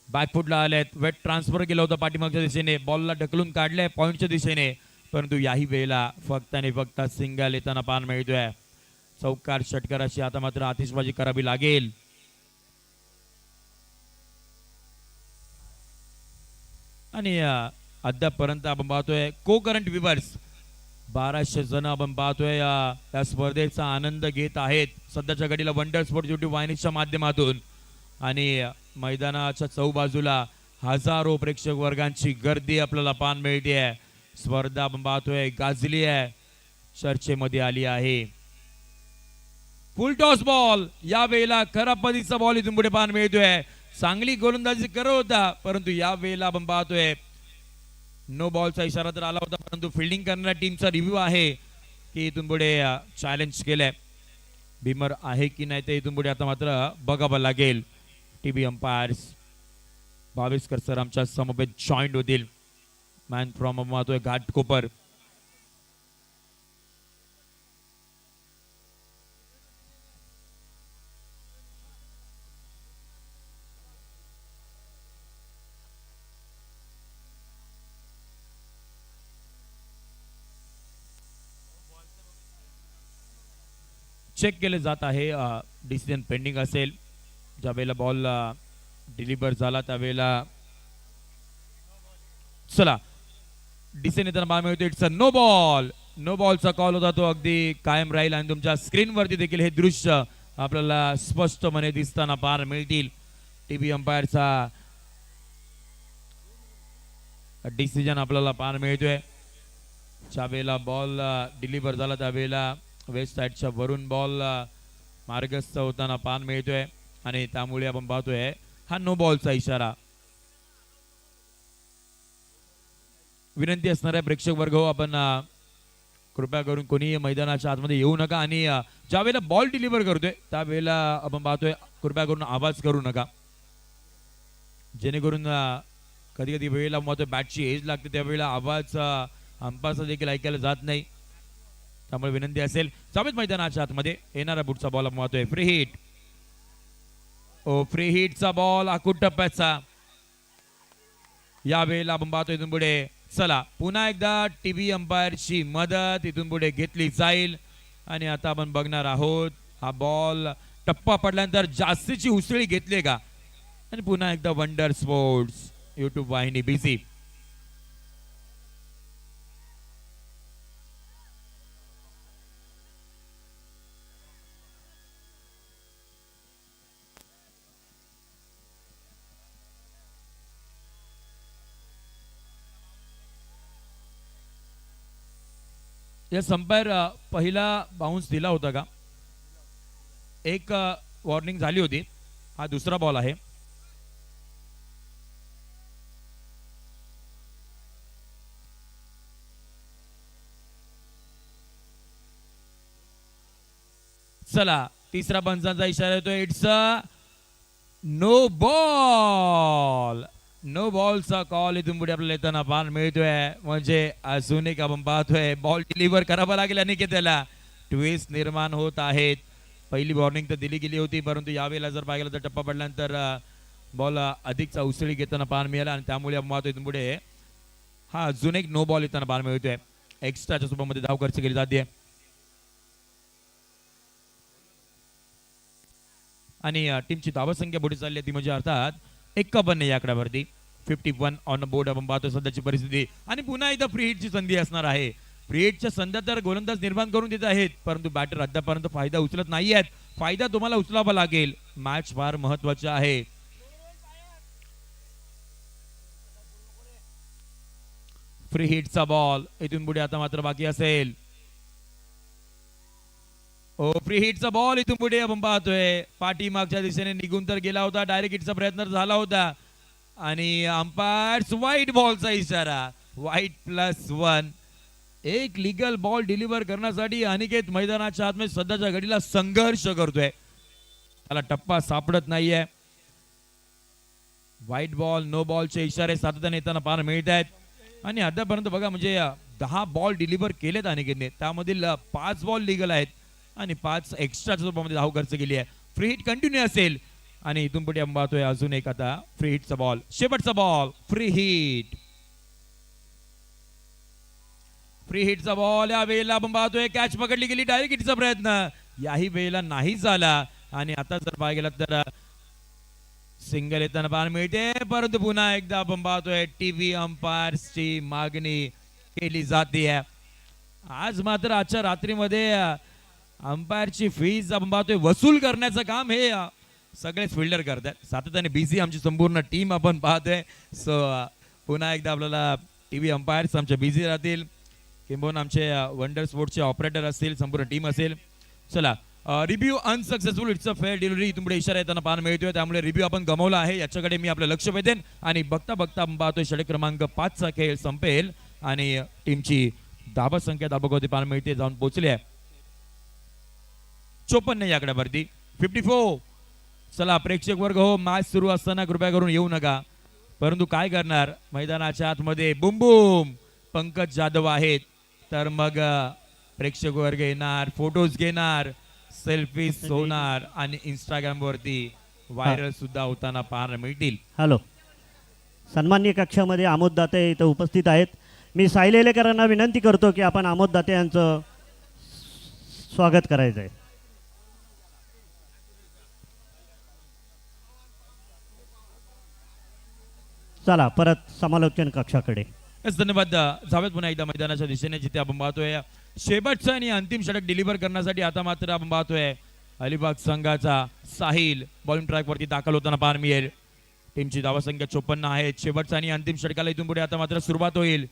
बॅकफुटला आलेत, वेट ट्रान्सफर केला होता पाठीमागच्या दिशेने, बॉलला ढकलून काढलंय पॉइंटच्या दिशेने, परंतु याही वेळेला फक्त आणि फक्त सिंगल येताना पाहायला मिळतोय. चौकार षटकाराची आता मात्र आतिषबाजी करावी लागेल. आणि अद्यापर्यंत आपण पाहतोय को करंट व्ह्यूअर्स 1200 जण आपण पाहतोय या स्पर्धेचा आनंद घेत आहेत सध्याच्या घडीला वंडर स्पोर्ट्स युट्यूब वाहिनीच्या माध्यमातून. आणि मैदानाच्या चौबाजूला हजारो प्रेक्षक वर्गांची गर्दी आपल्याला पाहायला मिळते. स्पर्धा आपण पाहतोय गाजली आहे, चर्चेमध्ये आली आहे. फुल टॉस बॉल, या वेळेला खरा पद्धतीचा बॉल इथून पुढे पाहायला मिळतोय. चांगली गोलंदाजी करत होता, परंतु या वेळेला आपण पाहतोय नो बॉलचा इशारा तर आला होता, परंतु फिल्डिंग करणाऱ्या टीमचा रिव्ह्यू आहे की इथून पुढे चॅलेंज केलंय. भीमर आहे की नाही ते इथून पुढे आता मात्र बघावं लागेल. टीव्ही अंपायर्स भावेशकर सर आमच्या समवेत जॉईंट होतील. मॅन फ्रॉम पाहतोय घाटकोपर. चेक केले जात आहे, डिसिजन पेंडिंग असेल. ज्या वेळेला बॉल डिलिव्हर झाला त्यावेळेला चला डिसिजन येताना पाहायला मिळतो. It's a no ball. No बॉलचा कॉल होता तो अगदी कायम राहील आणि तुमच्या स्क्रीनवरती देखील हे दृश्य आपल्याला स्पष्टपणे दिसताना पाहायला मिळतील. टीव्ही अंपायरचा डिसिजन आपल्याला पाहायला मिळतोय. ज्या वेळेला बॉल डिलिव्हर झाला त्यावेळेला वेस्ट साईडच्या वरून बॉल मार्गस्थ होताना पाहायला मिळतोय आणि त्यामुळे आपण पाहतोय हा नो बॉलचा इशारा. विनंती असणार आहे प्रेक्षक वर्ग हो, आपण कृपया करून कोणी मैदानाच्या आतमध्ये येऊ नका आणि ज्या वेळेला बॉल डिलिव्हर करतोय त्यावेळेला आपण पाहतोय कृपया करून आवाज करू नका, जेणेकरून कधी कधी वेळेला मग बॅटची एज लागते त्यावेळेला आवाज अंपायरचा देखील ऐकायला जात नाही. त्यामुळे विनंती असेल जावेत मैदानाच्या आतमध्ये येणारा बुटचा बॉल आपण पाहतोय फ्री हिट. ओ फ्री हिटचा बॉल आखूड टप्प्याचा. या वेळेला आपण पाहतोय इथून पुढे चला पुन्हा एकदा टीव्ही अंपायरची मदत इथून पुढे घेतली जाईल आणि आता आपण बघणार आहोत हा बॉल टप्पा पडल्यानंतर जास्तीची उसळी घेतली का. आणि पुन्हा एकदा वंडर स्पोर्ट्स युट्यूब वाहिनी बिझी. या संपायर पहिला बाउन्स दिला होता का, एक वॉर्निंग झाली होती, हा दुसरा बॉल आहे. चला तिसरा पंचांचा इशारा येतोय. It's a no ball. No बॉलचा कॉल इथून पुढे आपल्याला येताना पाहायला मिळतोय. म्हणजे अजून एक आपण पाहतोय बॉल डिलिव्हर करावा लागेल आणि त्याला ट्विस्ट निर्माण होत आहेत. पहिली वॉर्निंग तर दिली गेली होती, परंतु यावेळेला जर पाहिलं तर टप्पा पडल्यानंतर बॉल अधिकचा उसळी घेताना पाहायला मिळाला आणि त्यामुळे आपण पाहतोय इथून पुढे हा अजून एक नो बॉल येताना पाहायला मिळतोय. एक्स्ट्राच्या स्वरूपामध्ये धाव खर्च केली जाते आणि टीमची धावसंख्या पुढे चालली आहे ती म्हणजे अर्थात 51 या आकड्यावरती. 51 ऑन बोर्ड आपण पाहतो सध्याची परिस्थिती. आणि पुन्हा एकदा फ्री हिटची संधी असणार आहे. फ्री हिटच्या संध्या तर गोलंदाज निर्माण करून देत आहेत, परंतु बॅटर अद्यापर्यंत फायदा उचलत नाही आहेत. फायदा तुम्हाला उचलावा लागेल. मॅच फार महत्वाची आहे. फ्री हिटचा बॉल इथून पुढे आता मात्र बाकी असेल. ओ फ्री हिटचा बॉल इथून पुढे आपण पाहतोय पाठीमागच्या दिशेने निघून तर गेला होता. डायरेक्ट हिटचा प्रयत्न झाला होता आणि अंपायर्स व्हाईट बॉलचा इशारा. व्हाईट+1. एक लिगल बॉल डिलिव्हर करण्यासाठी अनिकेत मैदानाच्या आतमध्ये सध्याच्या घडीला संघर्ष करतोय. त्याला टप्पा सापडत नाहीये. व्हाईट बॉल नो बॉलचे इशारे सातत्याने येताना पाहायला मिळत आहेत. आणि अद्यापर्यंत बघा म्हणजे 10 बॉल डिलिव्हर केलेत अनिकेतने. त्यामधील 5 बॉल लिगल आहेत आणि 5 एक्स्ट्राच्या स्वरूपामध्ये धाव खर्च केली आहे. फ्री हिट कंटिन्यू असेल आणि इथून पुढे आपण पाहतोय अजून एक आता फ्री हिटचा बॉल. शेवटचा बॉल फ्री हिट. फ्री हिटचा बॉल या वेळेला आपण पाहतोय कॅच पकडली गेली. डायरेक्ट हिटचा प्रयत्न याही वेळेला नाही झाला आणि आता जर पाहायला गेला तर सिंगल येताना पाहायला मिळते. परंतु पुन्हा एकदा आपण पाहतोय टीव्ही अंपायर्सची मागणी केली जाते. आज मात्र आजच्या रात्रीमध्ये अंपायरची फीज आपण पाहतोय वसूल करण्याचं काम हे सगळेच फिल्डर करतात. सातत्याने बिझी आमची संपूर्ण टीम आपण पाहतोय. सो पुन्हा एकदा आपल्याला टीव्ही अंपायर्स आमच्या बिझी राहतील, किंबहुना आमचे वंडर स्पोर्ट्सचे ऑपरेटर असतील, संपूर्ण टीम असेल. चला review unsuccessful. It's a fair delivery इथून पुढे इशारा येताना पाहायला मिळतोय. त्यामुळे रिव्ह्यू आपण गमावला आहे याच्याकडे मी आपलं लक्ष वेधेन आणि बघता बघता आपण पाहतोय षटक क्रमांक 5 चा खेळ संपेल आणि टीमची धावा संख्या धाबकोती पाहायला मिळते जाऊन पोहोचली आहे 54 या आकड्यावरती. 54. चला प्रेक्षक वर्ग हो, मॅच सुरू असताना कृपया करून येऊ नका. परंतु काय करणार, मैदानाच्या आतमध्ये बुम बुम पंकज जाधव आहेत, तर मग प्रेक्षक वर्ग येणार, फोटोज घेणार, सेल्फीज होणार आणि इंस्टाग्राम वरती व्हायरल सुद्धा होताना पाहायला मिळतील. हॅलो, सन्माननीय कक्षामध्ये आमोद दाते इथं उपस्थित आहेत. मी सायलेलेकरांना विनंती करतो की आपण आमोद दाते यांचं स्वागत करायचं आहे. चला परत समालोचन कक्षाकडे. धन्यवाद. जावेद पुन्हा एकदा मैदानाच्या दिशेने जिथे आपण पाहतोय शेवटचा आणि अंतिम षटक डिलिव्हर करण्यासाठी आता मात्र आपण पाहतोय अलिबाग संघाचा साहिल बॉलिंग ट्रॅक वरती दाखल होताना पाहायला मिळेल. टीमची धावा संख्या 54 आहे. शेवटचा आणि अंतिम षटकाला इथून पुढे आता मात्र सुरुवात होईल.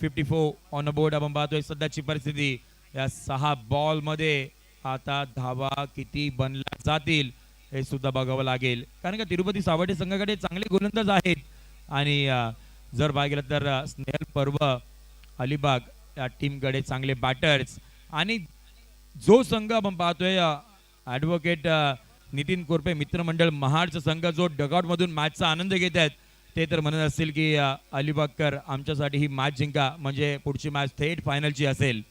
54 ऑन बोर्ड आपण पाहतोय सध्याची परिस्थिती. या 6 बॉल मध्ये आता धावा किती बनल्या जातील हे सुद्धा बघावं लागेल, कारण का तिरुपती सावटे संघाकडे चांगले गोलंदाज आहेत आणि जर पाहिलं गेलं तर स्नेहल पर्व अलिबाग या टीमकडे चांगले बॅटर्स आणि जो संघ आपण पाहतोय ॲडव्होकेट नितीन कोरपे मित्रमंडळ महाडचा संघ जो डगआउट मधून मॅचचा आनंद घेत आहेत, ते तर म्हणत असतील की अलिबागकर आमच्यासाठी ही मॅच जिंका, म्हणजे पुढची मॅच थेट फायनलची असेल.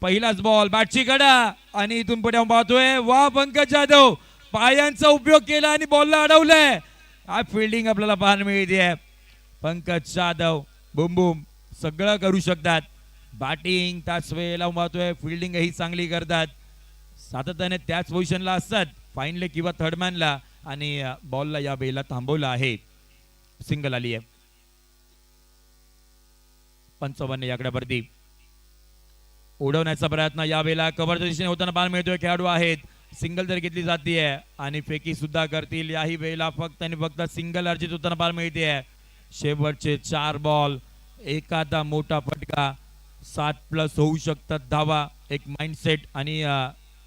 पहिलाच बॉल बॅटची कडा आणि इथून पुढे आपण पाहतोय वा पंकज जाधव पायांचा उपयोग केला आणि बॉलला अडवलंय. हा फिल्डिंग आपल्याला पाहायला मिळते. पंकज जाधव बुम बुम सगळं करू शकतात. बॅटिंग त्याच वेळेला पाहतोय फिल्डिंग ही चांगली करतात. सातत्याने त्याच पोझिशनला असतात फाईनले किंवा थर्डमॅनला आणि बॉलला या वेळेला थांबवलं आहे. सिंगल आली आहे. 55 या आकड्यावरती उडवण्याचा प्रयत्न या वेळेला कव्हरच्या दिशेने होताना पाहायला मिळतोय. खेळाडू आहेत, सिंगल तर घेतली जाते आणि फेकी सुद्धा करतील. याही वेळेला फक्त आणि फक्त सिंगल अर्जित होताना पाहायला मिळते. शेवटचे 4 बॉल, एखादा मोठा फटका, 7+ होऊ शकतात धावा. एक माइंडसेट आणि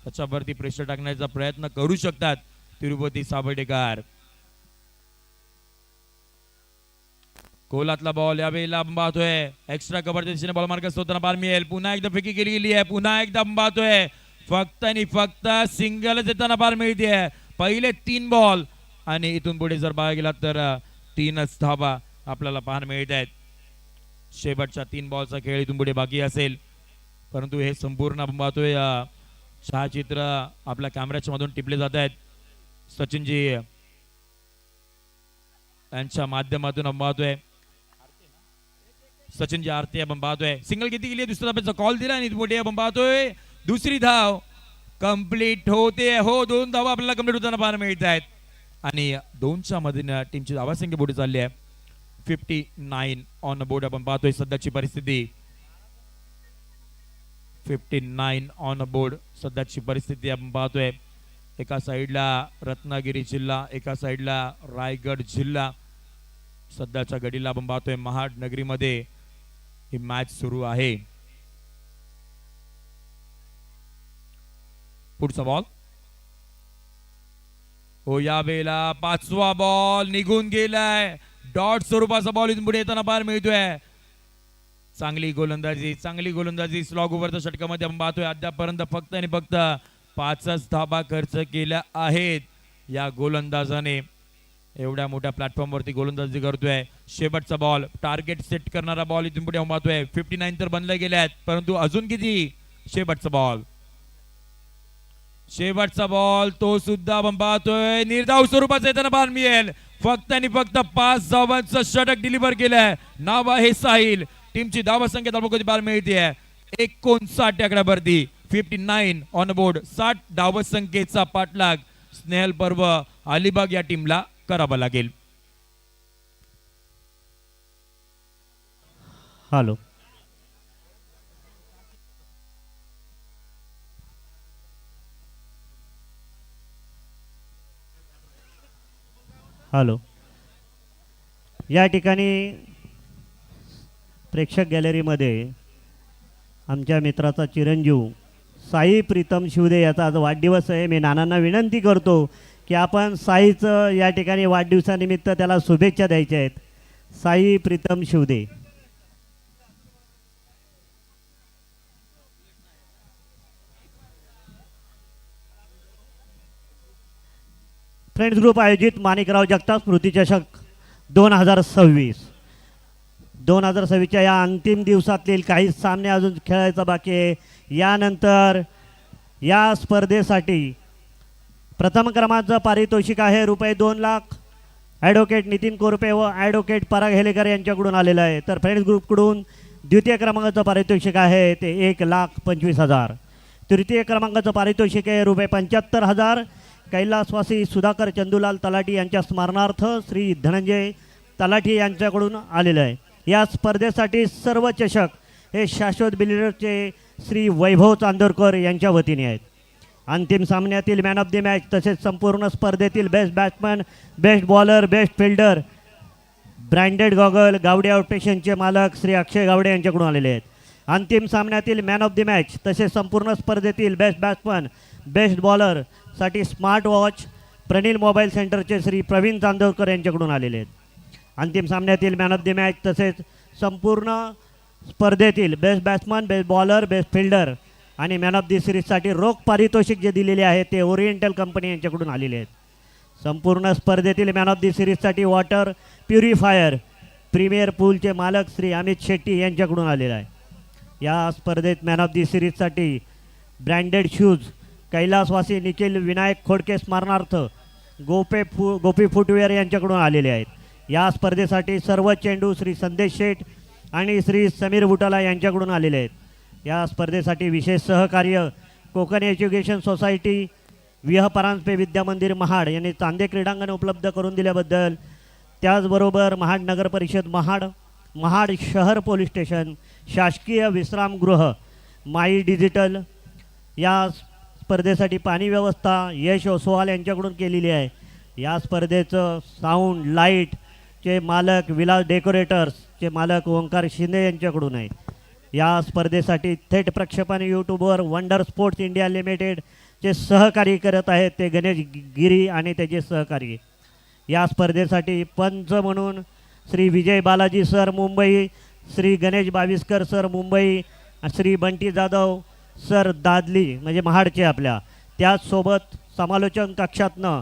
त्याच्यावरती प्रेशर टाकण्याचा प्रयत्न करू शकतात तिरुपती सावटेकर. कोलातला बॉल यावेळेला पाहतोय एक्स्ट्रा कव्हरच्या दिशेने बॉल मार्ग होताना पाहायला मिळेल. पुन्हा एकदा फेकी केली गेली आहे. पुन्हा एकदा पाहतोय फक्त आणि फक्त सिंगलच येताना पाहायला मिळते. पहिले 3 बॉल आणि इथून पुढे जर बघायला गेला तर 3च धावा आपल्याला पाहायला मिळत आहेत. शेवटच्या 3 बॉलचा खेळ इथून पुढे बाकी असेल, परंतु हे संपूर्ण आपण पाहतोय छायाचित्र आपल्या कॅमेऱ्याच्या मधून टिपले जात आहेत. सचिनजी यांच्या माध्यमातून आपण पाहतोय सचिनची आरती आपण पाहतोय. सिंगल किती गेली दुसऱ्या धाब्याचा कॉल दिला आणि पुढे आपण पाहतोय दुसरी धाव कंप्लीट होते. हो 2 धावा आपल्याला कंप्लीट होताना पाहायला मिळत आहेत आणि 2च्या मध्ये टीमची धावासंख्या पुढे चालली आहे. 59 ऑन बोर्ड आपण पाहतोय सध्याची परिस्थिती. 59 ऑन बोर्ड सध्याची परिस्थिती आपण पाहतोय. एका साईडला रत्नागिरी जिल्हा, एका साईडला रायगड जिल्हा. सध्याच्या घडीला आपण पाहतोय महाड नगरीमध्ये ही मॅच सुरू आहे. पुढचा बॉल हो यावेळेला 5वा बॉल निघून गेलाय. डॉट स्वरूपाचा बॉल इथून पुढे येताना पाहायला मिळतोय. चांगली गोलंदाजी स्लॉग ओव्हरच्या षटकामध्ये आपण पाहतोय. अद्यापर्यंत फक्त आणि फक्त 5च धाबा खर्च केल्या आहेत या गोलंदाजाने. एवढ्या मोठ्या प्लॅटफॉर्म वरती गोलंदाजी करतोय. शेवटचा बॉल टार्गेट सेट करणारा बॉल इथून पुढे आपण पाहतोय. 59 तर बनले गेले आहेत, परंतु अजून किती. शेवटचा बॉल तो सुद्धा आपण पाहतोय निर्धाव स्वरूपाचा येताना पाहायला मिळेल. फक्त आणि फक्त 5 धावांचं षटक डिलिव्हर केलंय. नाव आहे साहिल. टीमची धावा संख्या ताबडतोब पाहायला मिळते 59 आकड्यावरती. 59 ऑन बोर्ड. 60 धाव संख्येचा पाठलाग स्नेहल पर्व अलिबाग या टीमला करावा लागेल. हॅलो हॅलो या ठिकाणी प्रेक्षक गॅलरीमध्ये आमच्या मित्राचा चिरंजीव साई प्रीतम शिवदे याचा आज वाढदिवस आहे. मी नानांना विनंती करतो की आपण साईचं या ठिकाणी वाढदिवसानिमित्त त्याला शुभेच्छा द्यायच्या आहेत. साई प्रीतम शिवदे. फ्रेंड्स ग्रुप आयोजित माणिकराव जगताप स्मृती चषक 2026च्या या अंतिम दिवसातील काही सामने अजून खेळायचा बाकी आहे. यानंतर या स्पर्धेसाठी प्रथम क्रमांकाचं पारितोषिक आहे रुपये 2 लाख. ॲडव्होकेट नितीन कोरपे व ॲडव्होकेट पराग हेलेकर यांच्याकडून आलेलं आहे. तर फ्रेंड्स ग्रुपकडून द्वितीय क्रमांकाचं पारितोषिक आहे ते 1,25,000. तृतीय क्रमांकाचं पारितोषिक आहे रुपये 75,000. कैलासवासी सुधाकर चंदूलाल तलाठी यांच्या स्मरणार्थ श्री धनंजय तलाठी यांच्याकडून आलेलं आहे. या स्पर्धेसाठी सर्व चषक हे शाश्वत बिल्डरचे श्री वैभव चांदोरकर यांच्या वतीने आहेत. अंतिम सामन्यातील मॅन ऑफ द मॅच तसेच संपूर्ण स्पर्धेतील best batsman, best bowler, best fielder, branded goggle Gawade आउटपेशनचे मालक श्री अक्षय गावडे यांच्याकडून आलेले आहेत. अंतिम सामन्यातील मॅन ऑफ द मॅच तसेच संपूर्ण स्पर्धेतील बेस्ट बॅट्समन, बेस्ट बॉलर साठी स्मार्ट वॉच प्रणील मोबाईल सेंटरचे श्री प्रवीण चांदोरकर यांच्याकडून आलेले आहेत. अंतिम सामन्यातील मॅन ऑफ द मॅच तसेच संपूर्ण स्पर्धेतील best batsman, best bowler, best fielder आणि मॅन ऑफ द सिरीजसाठी रोख पारितोषिक जे दिलेले आहे ते ओरिएंटल कंपनी यांच्याकडून आलेले आहेत. संपूर्ण स्पर्धेतील मॅन ऑफ द सिरीजसाठी वॉटर प्युरिफायर प्रीमियर पूलचे मालक श्री अमित शेट्टी यांच्याकडून आलेला आहे. या स्पर्धेत मॅन ऑफ द सिरीजसाठी ब्रँडेड शूज कैलासवासी निखिल विनायक खोडके स्मरणार्थ गोपी फुटवेअर यांच्याकडून आलेले आहेत. या स्पर्धेसाठी सर्व चेंडू श्री संदेश शेठ आणि श्री समीर बुटाला यांच्याकडून आलेले आहेत. या स्पर्धेसाठी विशेष सहकार्य कोकण एज्युकेशन सोसायटी, विह परांजपे विद्यामंदिर महाड यांनी चांदे क्रीडांगण उपलब्ध करून दिल्याबद्दल, त्याचबरोबर महाड नगर परिषद महाड, महाड शहर पोलीस स्टेशन, शासकीय विश्रामगृह, माई डिजिटल या स्पर्धेसाठी पाणी व्यवस्था यश ओसवाल यांच्याकडून केलेली आहे. या स्पर्धेचं साऊंड लाईटचे मालक विलास डेकोरेटर्सचे मालक ओंकार शिंदे यांच्याकडून आहे. या स्पर्धेसाठी थेट प्रक्षेपण यूट्यूबवर वंडर स्पोर्ट्स इंडिया लिमिटेडचे सहकारी करत आहेत ते गणेश गिरी आणि त्याचे सहकारी. या स्पर्धेसाठी पंच म्हणून Shri Vijay Balaji sir Mumbai, Shri Ganesh Baviskar sir Mumbai, Shri Bunty Jadhav sir Dadli म्हणजे महाडचे आपल्या, त्याचसोबत समालोचन कक्षातनं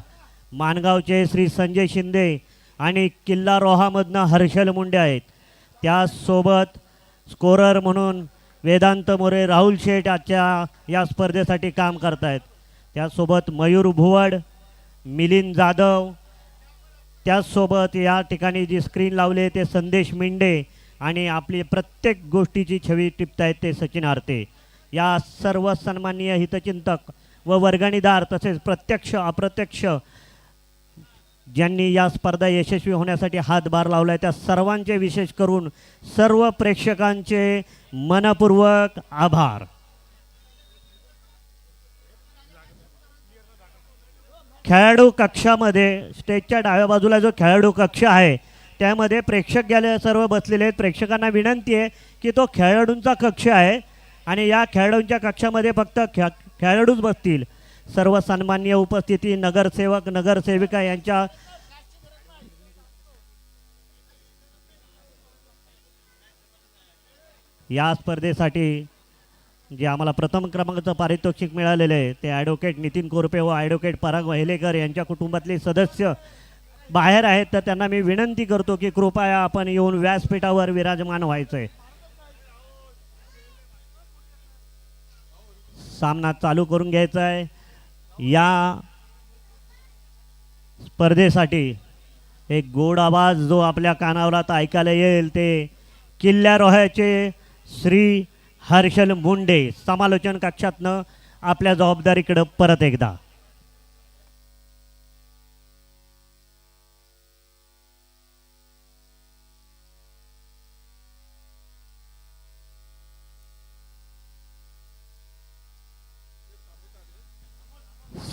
माणगावचे श्री संजय शिंदे आणि किल्ला रोहामधनं हर्षल मुंडे आहेत. त्याचसोबत स्कोरर म्हणून वेदांत मोरे, राहुल शेठ आजच्या या स्पर्धेसाठी काम करत आहेत. त्याचसोबत मयूर भुवड, मिलिंद जाधव, त्याचसोबत या ठिकाणी जी स्क्रीन लावले ते संदेश मिंडे आणि आपली प्रत्येक गोष्टीची छवी टिपतायत ते सचिन आरते. या सर्व सन्माननीय हितचिंतक व वर्गणीदार तसेच प्रत्यक्ष अप्रत्यक्ष ज्यांनी या स्पर्धा यशस्वी होण्यासाठी हातभार लावला आहे त्या सर्वांचे विशेष करून सर्व प्रेक्षकांचे मनपूर्वक आभार. खेळाडू कक्षामध्ये स्टेजच्या डाव्या बाजूला जो खेळाडू कक्ष आहे त्यामध्ये प्रेक्षक गेले सर्व बसलेले आहेत. प्रेक्षकांना विनंती आहे की तो खेळाडूंचा कक्ष आहे आणि या खेळाडूंच्या कक्षामध्ये फक्त खेळाडूच बसतील. सर्व सन्माननीय उपस्थिती नगरसेवक नगरसेविका यांच्या या स्पर्धेसाठी जे आम्हाला प्रथम क्रमांकाचं पारितोषिक मिळालेलं आहे ते ॲडव्होकेट नितीन कोरपे व ॲडव्होकेट पराग वहेलेकर यांच्या कुटुंबातले सदस्य बाहेर आहेत, तर त्यांना मी विनंती करतो की कृपया आपण येऊन व्यासपीठावर विराजमान व्हायचं आहे. सामना चालू करून घ्यायचा आहे. या स्पर्धेसाठी एक गोड आवाज जो आपल्या कानावर आता ऐकायला येईल ते किल्ल्या रोह्याचे श्री हर्षल मुंडे समालोचन कक्षातनं आपल्या जबाबदारीकडे परत एकदा.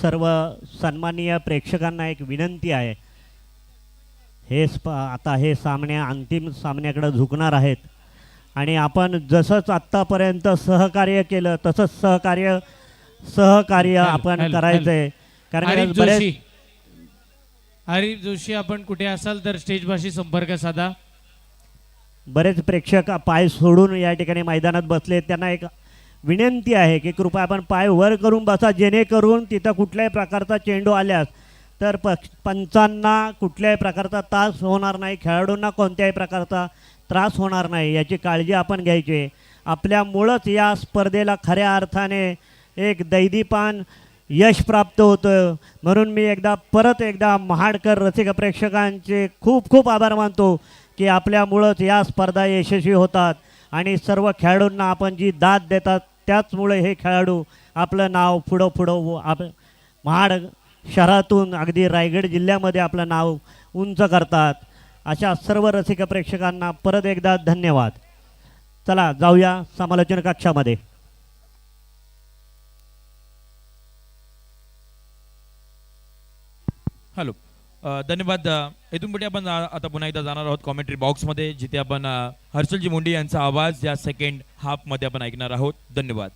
सर्व सन्माननीय प्रेक्षकांना एक विनंती आहे, आता हे सामने अंतिम सामन्याकडे झुकणार आहेत आणि आपण जसंच आत्तापर्यंत सहकार्य केलं तसंच सहकार्य आपण करायचंय. कारण हरीफ जोशी आपण कुठे असाल तर स्टेजपाशी संपर्क साधा. बरेच प्रेक्षक पाय सोडून या ठिकाणी मैदानात बसले, त्यांना एक विनंती आहे की कृपया आपण पाय वर करून बसा, जेणेकरून तिथं कुठल्याही प्रकारचा चेंडू आल्यास तर पंचांना कुठल्याही प्रकारचा त्रास होणार नाही, खेळाडूंना कोणत्याही प्रकारचा त्रास होणार नाही याची काळजी आपण घ्यायची. आपल्यामुळंच या स्पर्धेला खऱ्या अर्थाने एक दैदीपान यश प्राप्त होतं. म्हणून मी परत एकदा महाडकर रसिक प्रेक्षकांचे खूप खूप आभार मानतो की आपल्यामुळंच या स्पर्धा यशस्वी होतात आणि सर्व खेळाडूंना आपण जी दाद देतात त्याचमुळे हे खेळाडू आपलं नाव पुढं महाड शहरातून अगदी रायगड जिल्ह्यामध्ये आपलं नाव उंच करतात. अशा सर्व रसिक प्रेक्षकांना परत एकदा धन्यवाद. चला जाऊया समालोचन कक्षामध्ये. हॅलो, धन्यवाद. इथून पुढे आपण आता पुन्हा एकदा जाणार आहोत कॉमेंट्री बॉक्समध्ये, जिथे आपण हर्षलजी मुंडे यांचा आवाज या सेकंड हाफमध्ये आपण ऐकणार आहोत. धन्यवाद.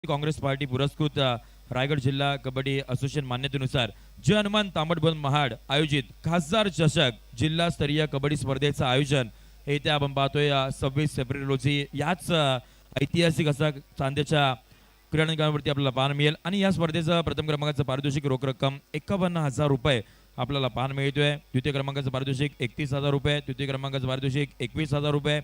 काँग्रेस पार्टी पुरस्कृत रायगड जिल्हा कबड्डी असोसिएशन मान्यतेनुसार जय हनुमान तांबडबन महाड आयोजित खासदार चषक जिल्हास्तरीय कबड्डी स्पर्धेचं आयोजन हे इथे आपण पाहतोय 26 फेब्रुवारी रोजी याच ऐतिहासिक असा चांद्याच्या क्रीडांगणावरती आपल्याला पाहायला मिळेल आणि या स्पर्धेचं प्रथम क्रमांकाचं पारितोषिक रोख रक्कम 51,000 रुपये आपल्याला पाहायला मिळतोय. द्वितीय क्रमांकाचं पारितोषिक 31,000 रुपये, तृतीय क्रमांकाचं पारितोषिक 21,000 रुपये,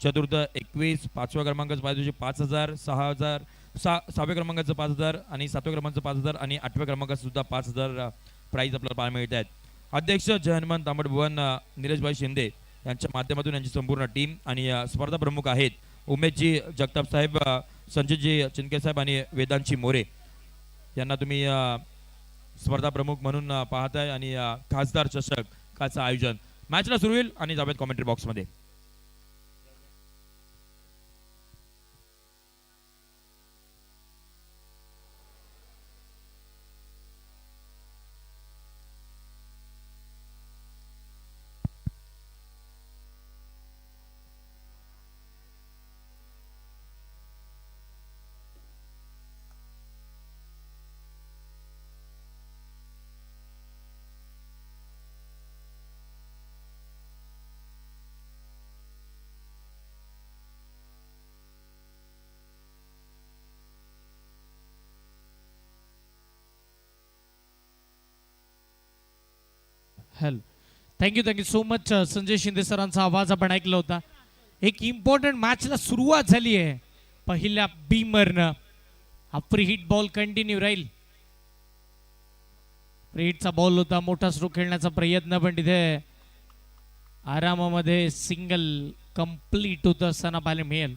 चतुर्थ 21, पाचव्या क्रमांकाचं पारितोषिक 5,000, 6,000, सहाव्या क्रमांकाचं 5,000 आणि सातव्या क्रमांकाचं 5,000 आणि आठव्या क्रमांकाचं सुद्धा 5,000 प्राईज आपल्याला पाहायला मिळत आहेत. अध्यक्ष जय हनुमान तांबडभुवन निलेशभाई शिंदे यांच्या माध्यमातून यांची संपूर्ण टीम आणि स्पर्धा प्रमुख आहेत उमेशजी जगताप साहेब, संजयजी चिनके साहेब आणि वेदांची मोरे यांना तुम्ही स्पर्धा प्रमुख म्हणून पाहताय आणि खासदार चषकाचं आयोजन मॅचला सुरू होईल आणि जाऊयात कॉमेंट्री बॉक्समध्ये. Hello, thank you so much. Sanjay Shinde सरांचा आवाज आपण ऐकला होता. एक इम्पॉर्टंट मॅचला सुरुवात झाली आहे पहिल्या बीमरनं. हा फ्री हिट बॉल कंटिन्यू राहील. फ्री हिटचा बॉल होता, मोठा स्ट्रोक खेळण्याचा प्रयत्न पण तिथे आरामामध्ये सिंगल कंप्लीट होत असताना पाहायला मिळेल.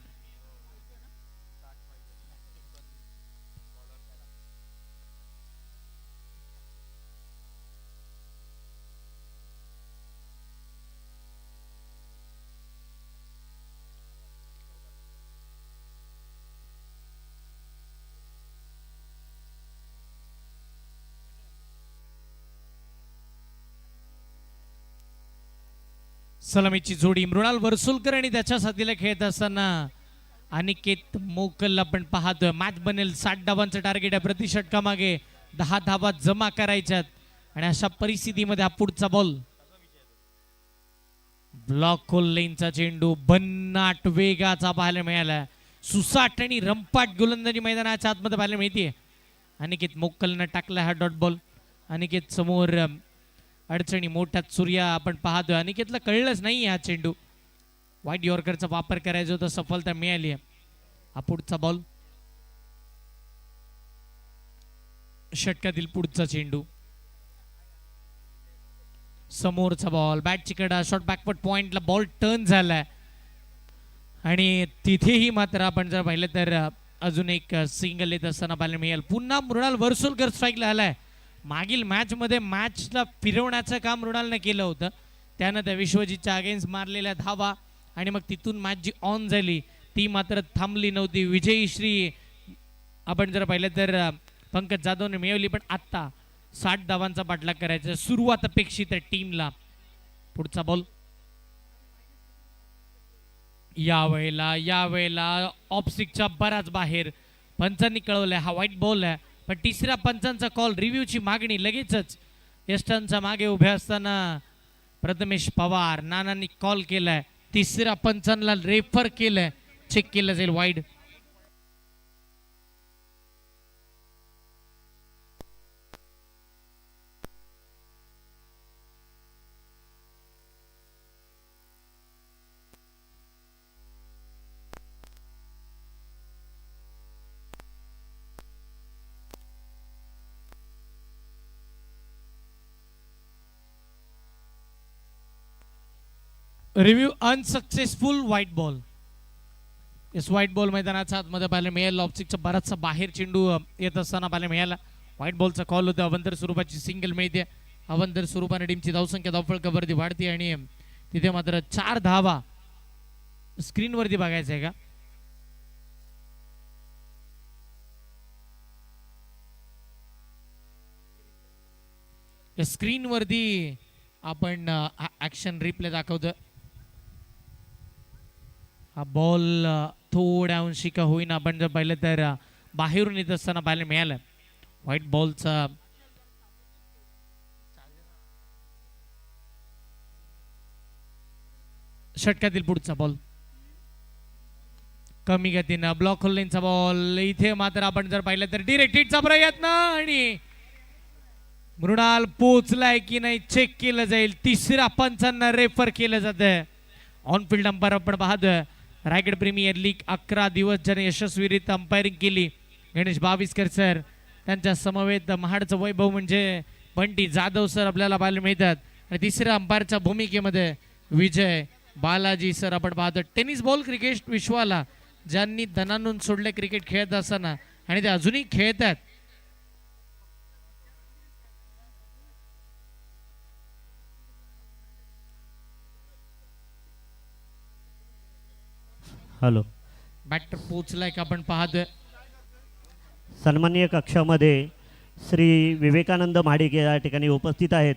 सलामीची जोडी मृणाल वर्सुलकर आणि त्याच्या साथीला खेळत असताना अनिकेत मोकल आपण पाहतोय. मॅच बनेल 60 धावांचं टार्गेट आहे. प्रति षटकामागे 10 धावा जमा करायच्यात आणि अशा परिस्थितीमध्ये हा पुढचा बॉल ब्लॉक होल लेनचा चेंडू भन्नाट वेगाचा पाहायला मिळाला. सुसाट आणि रंपाट गोलंदाजी मैदानाच्या आतमध्ये पाहायला मिळते. अनिकेत मोकलनं टाकला हा डॉट बॉल. अनिकेत समोर अडचणी मोठ्यात सूर्या आपण पाहतोय. अनिकेतला कळलंच नाही हा चेंडू. वाईट यॉर्करचा वापर करायचा होता, सफलता मिळाली. हा पुढचा बॉल षटकातील पुढचा चेंडू. समोरचा बॉल बॅटची कडा शॉर्ट बॅकवर्ड पॉइंटला बॉल टर्न झालाय आणि तिथेही मात्र आपण जर पाहिलं तर अजून एक सिंगल येत असताना पाहायला मिळेल. पुन्हा मृणाल वर्सुलकर स्ट्राईकला आलाय. मागील मॅचमध्ये मॅचला फिरवण्याचं काम मृणालने केलं होतं. त्यानं त्या विश्वजितच्या अगेन्स्ट मारलेल्या धावा आणि मग तिथून मॅच जी ऑन झाली ती मात्र थांबली नव्हती. विजयी श्री आपण जर पाहिलं तर पंकज जाधवने मिळवली, पण आत्ता 60 धावांचा पाठलाग करायचा सुरुवात अपेक्षित आहे टीमला. पुढचा बॉल यावेळेला ऑफस्टिकच्या बराच बाहेर पंचांनी कळवलंय हा व्हाईट बॉल आहे. पण तिसऱ्या पंचांचा कॉल रिव्ह्यूची मागणी लगेचच यष्टांच्या मागे उभे असताना प्रथमेश पवार नानांनी कॉल केलाय. तिसऱ्या पंचांना रेफर केलंय, चेक केलं जाईल wide. Review unsuccessful white ball. Yes, white ball मैदानाच्या आतमध्ये पाहायला मिळेल. ऑफस्टिकचा बराचसा बाहेर चेंडू येत असताना पाहायला मिळाला. व्हाईट बॉलचा कॉल होता. अवंतर स्वरूपाची सिंगल मिळते. अवंतर स्वरूपाने टीमची धावसंख्या धावफलकावरती वाढते आणि तिथे मात्र 4 धावा स्क्रीनवरती बघायचं आहे का. स्क्रीनवरती आपण ऍक्शन रिप्ले दाखवतो. हा बॉल थोड्या अंशी का होईना आपण जर पाहिलं तर बाहेरून येत असताना पाहायला मिळालं. व्हाईट बॉलचा षटकातील पुढचा बॉल कमी गतीनं ब्लॉक होल्डिंगचा बॉल. इथे मात्र आपण जर पाहिलं तर डिरेक्ट हिटचा प्रयत्न आणि मृणाल पोचलाय की नाही चेक केलं जाईल. तिसऱ्या पंचांना रेफर केलं जातं. ऑन फील्ड अंपायर आपण पाहतोय रायगड प्रीमियर लीग 11 दिवस ज्याने यशस्वीरित्या अंपायरिंग केली गणेश बाविस्कर सर. त्यांच्या समवेत महाडचं वैभव म्हणजे बंटी जाधव सर आपल्याला पाहायला मिळतात. आणि तिसऱ्या अंपायरच्या भूमिकेमध्ये विजय बालाजी सर आपण पाहतो. टेनिस बॉल क्रिकेट विश्वाला ज्यांनी दणानून सोडले क्रिकेट खेळत असताना आणि ते अजूनही खेळतात. हॅलो. बॅटर पोचलाय का आपण पाहतोय. सन्माननीय कक्षामध्ये श्री विवेकानंद महाडिक या ठिकाणी उपस्थित आहेत.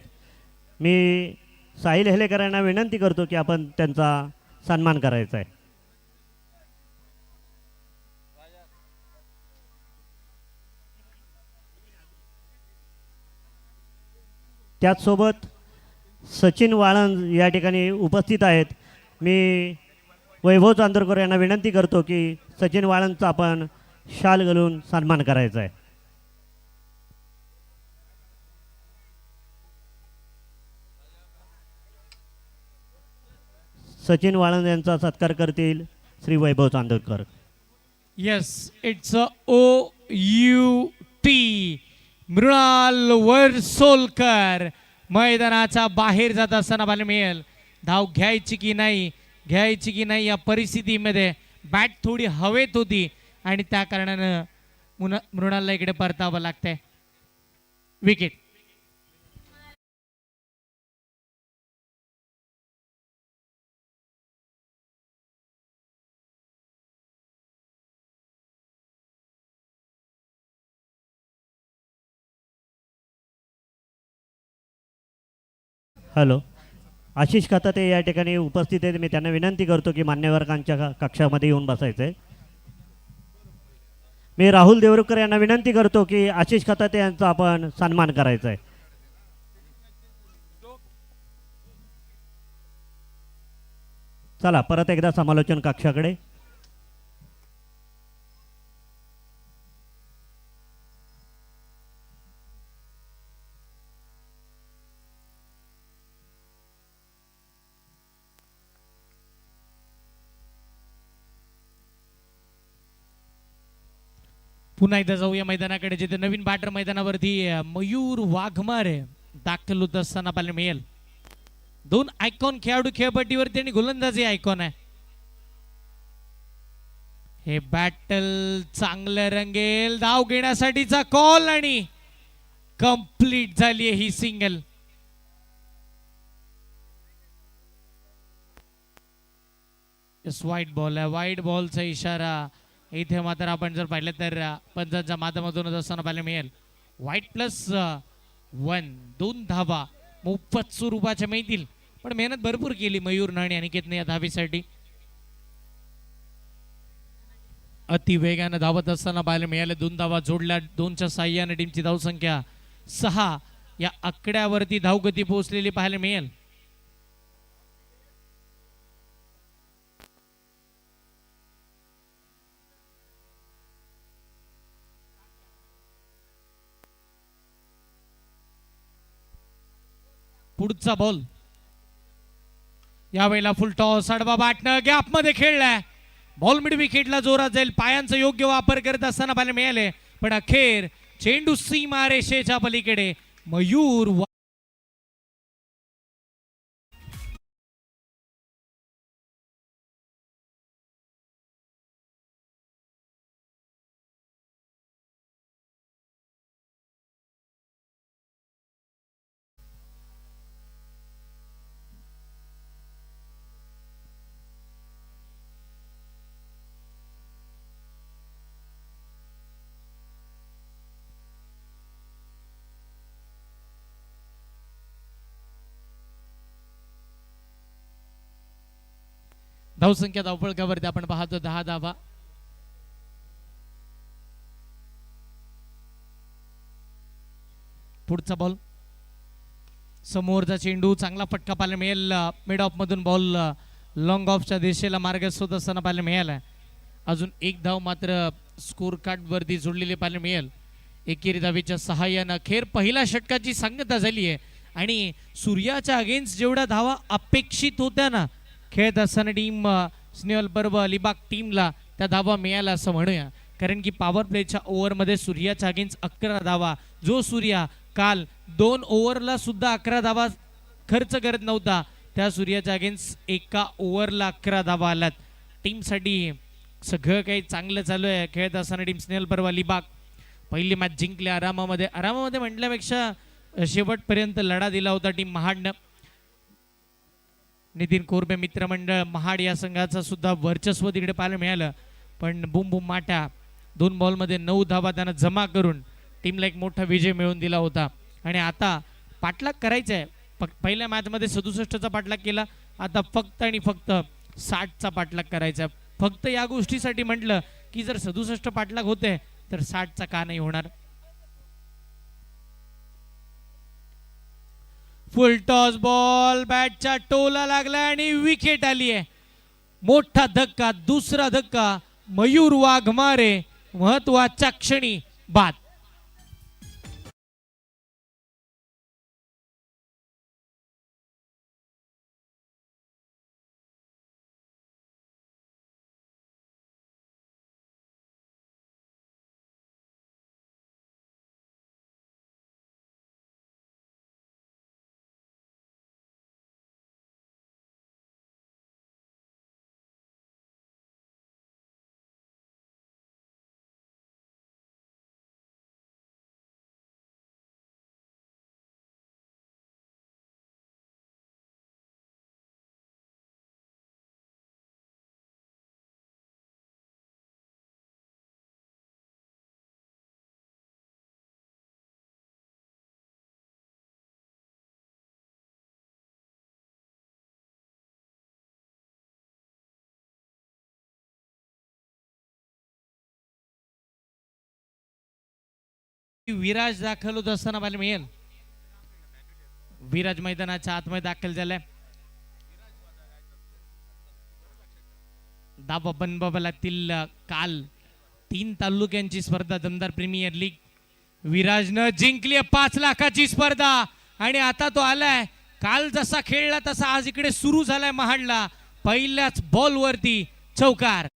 मी साहिल हेलेकरांना विनंती करतो की आपण त्यांचा सन्मान करायचा आहे. त्याचसोबत सचिन वाळंज या ठिकाणी उपस्थित आहेत. मी वैभव चांदोरकर यांना विनंती करतो की सचिन वाळंजचा आपण शाल घालून सन्मान करायचा आहे. सचिन वाळंज यांचा सत्कार करतील Shri Vaibhav Chandorkar. Yes it's OUT. Mrunal Varsolkar मैदानाच्या बाहेर जात असताना पाहायला मिळेल. धाव घ्यायची की नाही या परिस्थितीमध्ये बॅट थोडी हवेत होती आणि त्या कारणानं मृणालला इकडे परतावं लागतंय. विकेट. हॅलो. आशिष खताते या ठिकाणी उपस्थित आहेत. मी त्यांना विनंती करतो की मान्यवरांच्या कक्षामध्ये येऊन बसायचं आहे. मी राहुल देवरुखकर यांना विनंती करतो की आशिष खताते यांचा आपण सन्मान करायचा आहे. चला परत एकदा समालोचन कक्षाकडे. पुन्हा एकदा जाऊया मैदानाकडे जिथे नवीन बॅटर मैदानावरती मयूर वाघमारे दाखल होत असताना पाहायला मिळेल. 2 आयकॉन खेळाडू खेळपट्टीवरती आणि गोलंदाजी आयकॉन आहे. हे बॅटल चांगलं रंगेल. धाव घेण्यासाठीचा कॉल आणि कंप्लीट झाली ही सिंगल. व्हाईट बॉल आहे. व्हाईट बॉलचा इशारा इथे मात्र आपण जर पाहिलं तर पंचांच्या माध्यमातून असताना पाहायला मिळेल. व्हाईट +1 2 धावा मोफत स्वरूपाच्या मिळतील. पण मेहनत भरपूर केली मयूर आणि अनिकेतने या धावेसाठी. अति वेगाने धावत असताना पाहायला मिळाले. 2 धावा जोडल्या. 2च्या साह्याने टीमची धावसंख्या 6 या आकड्यावरती धावगती पोहोचलेली पाहायला मिळेल. पुढचा बॉल यावेळेला फुल टॉस. आडवा बॅटनं गॅप मध्ये खेळलाय. बॉल मिड विकेटला जोरात जाईल. पायांचा योग्य वापर करत असताना पाहायला मिळाले. पण अखेर चेंडू सीमा रेषेच्या पलीकडे. मयूर धावसंख्या धावफलकावरती आपण पाहतो 10 धावा. पुढचा बॉल समोरचा चेंडू चांगला फटका पाहायला मिळेल. मिड ऑफ मधून बॉल लॉंग ऑफच्या दिशेला मार्गस्थ होत असताना पाहायला मिळाला. अजून एक धाव मात्र स्कोर कार्ड वरती जोडलेली पाहायला मिळेल. एकेरी धावेच्या सहाय्यानं अखेर पहिल्या षटकाची सांगता झाली आहे आणि सूर्याच्या अगेन्स्ट जेवढ्या धावा अपेक्षित होत्या ना खेळत असताना टीम स्नेहल पर्व अलिबाग टीमला त्या धावा मिळाल्या असं म्हणूया. कारण की पॉवर प्लेच्या ओव्हरमध्ये सूर्याच्या अगेन्स्ट 11 धावा, जो सूर्या काल 2 ओव्हरला सुद्धा 11 धावा खर्च करत नव्हता, त्या सूर्याच्या अगेन्स्ट एका ओव्हरला 11 धावा आल्यात. टीमसाठी सगळं काही चांगलं चालू आहे. खेळत असताना टीम स्नेहल पर्व अलिबाग पहिली मॅच जिंकली आरामामध्ये. आरामामध्ये म्हटल्यापेक्षा शेवटपर्यंत लढा दिला होता टीम महाडनं. नितीन कोरबे मित्रमंडळ महाड या संघाचा सुद्धा वर्चस्व तिकडे पाहायला मिळालं. पण बुम बुम माटा 2 बॉलमध्ये 9 धावा त्यांना जमा करून टीमला एक मोठा विजय मिळवून दिला होता. आणि आता पाठलाग करायचा आहे. पहिल्या मॅचमध्ये 67चा पाठलाग केला, आता फक्त आणि फक्त 60चा पाठलाग करायचा आहे. फक्त या गोष्टीसाठी म्हटलं की जर 67 पाठलाग होते तर 60चा का नाही होणार. फुल टॉस बॉल बॅटच्या टोला लागला आणि विकेट आली आहे. मोठा धक्का, दुसरा धक्का, मयूर वाघमारे महत्वाच्या क्षणी बाद. विराज दाखल होत असताना पाहायला मिळेल. विराज मैदानाच्या आतमध्ये दाखल झालाय. दाबा बनबाबलातील काल 3 तालुक्यांची स्पर्धा दमदार प्रीमियर लीग विराजनं जिंकली 5 लाखाची स्पर्धा. आणि आता तो आलाय, काल जसा खेळला तसा आज इकडे सुरू झालाय महाडला. पहिल्याच बॉल वरती चौकार.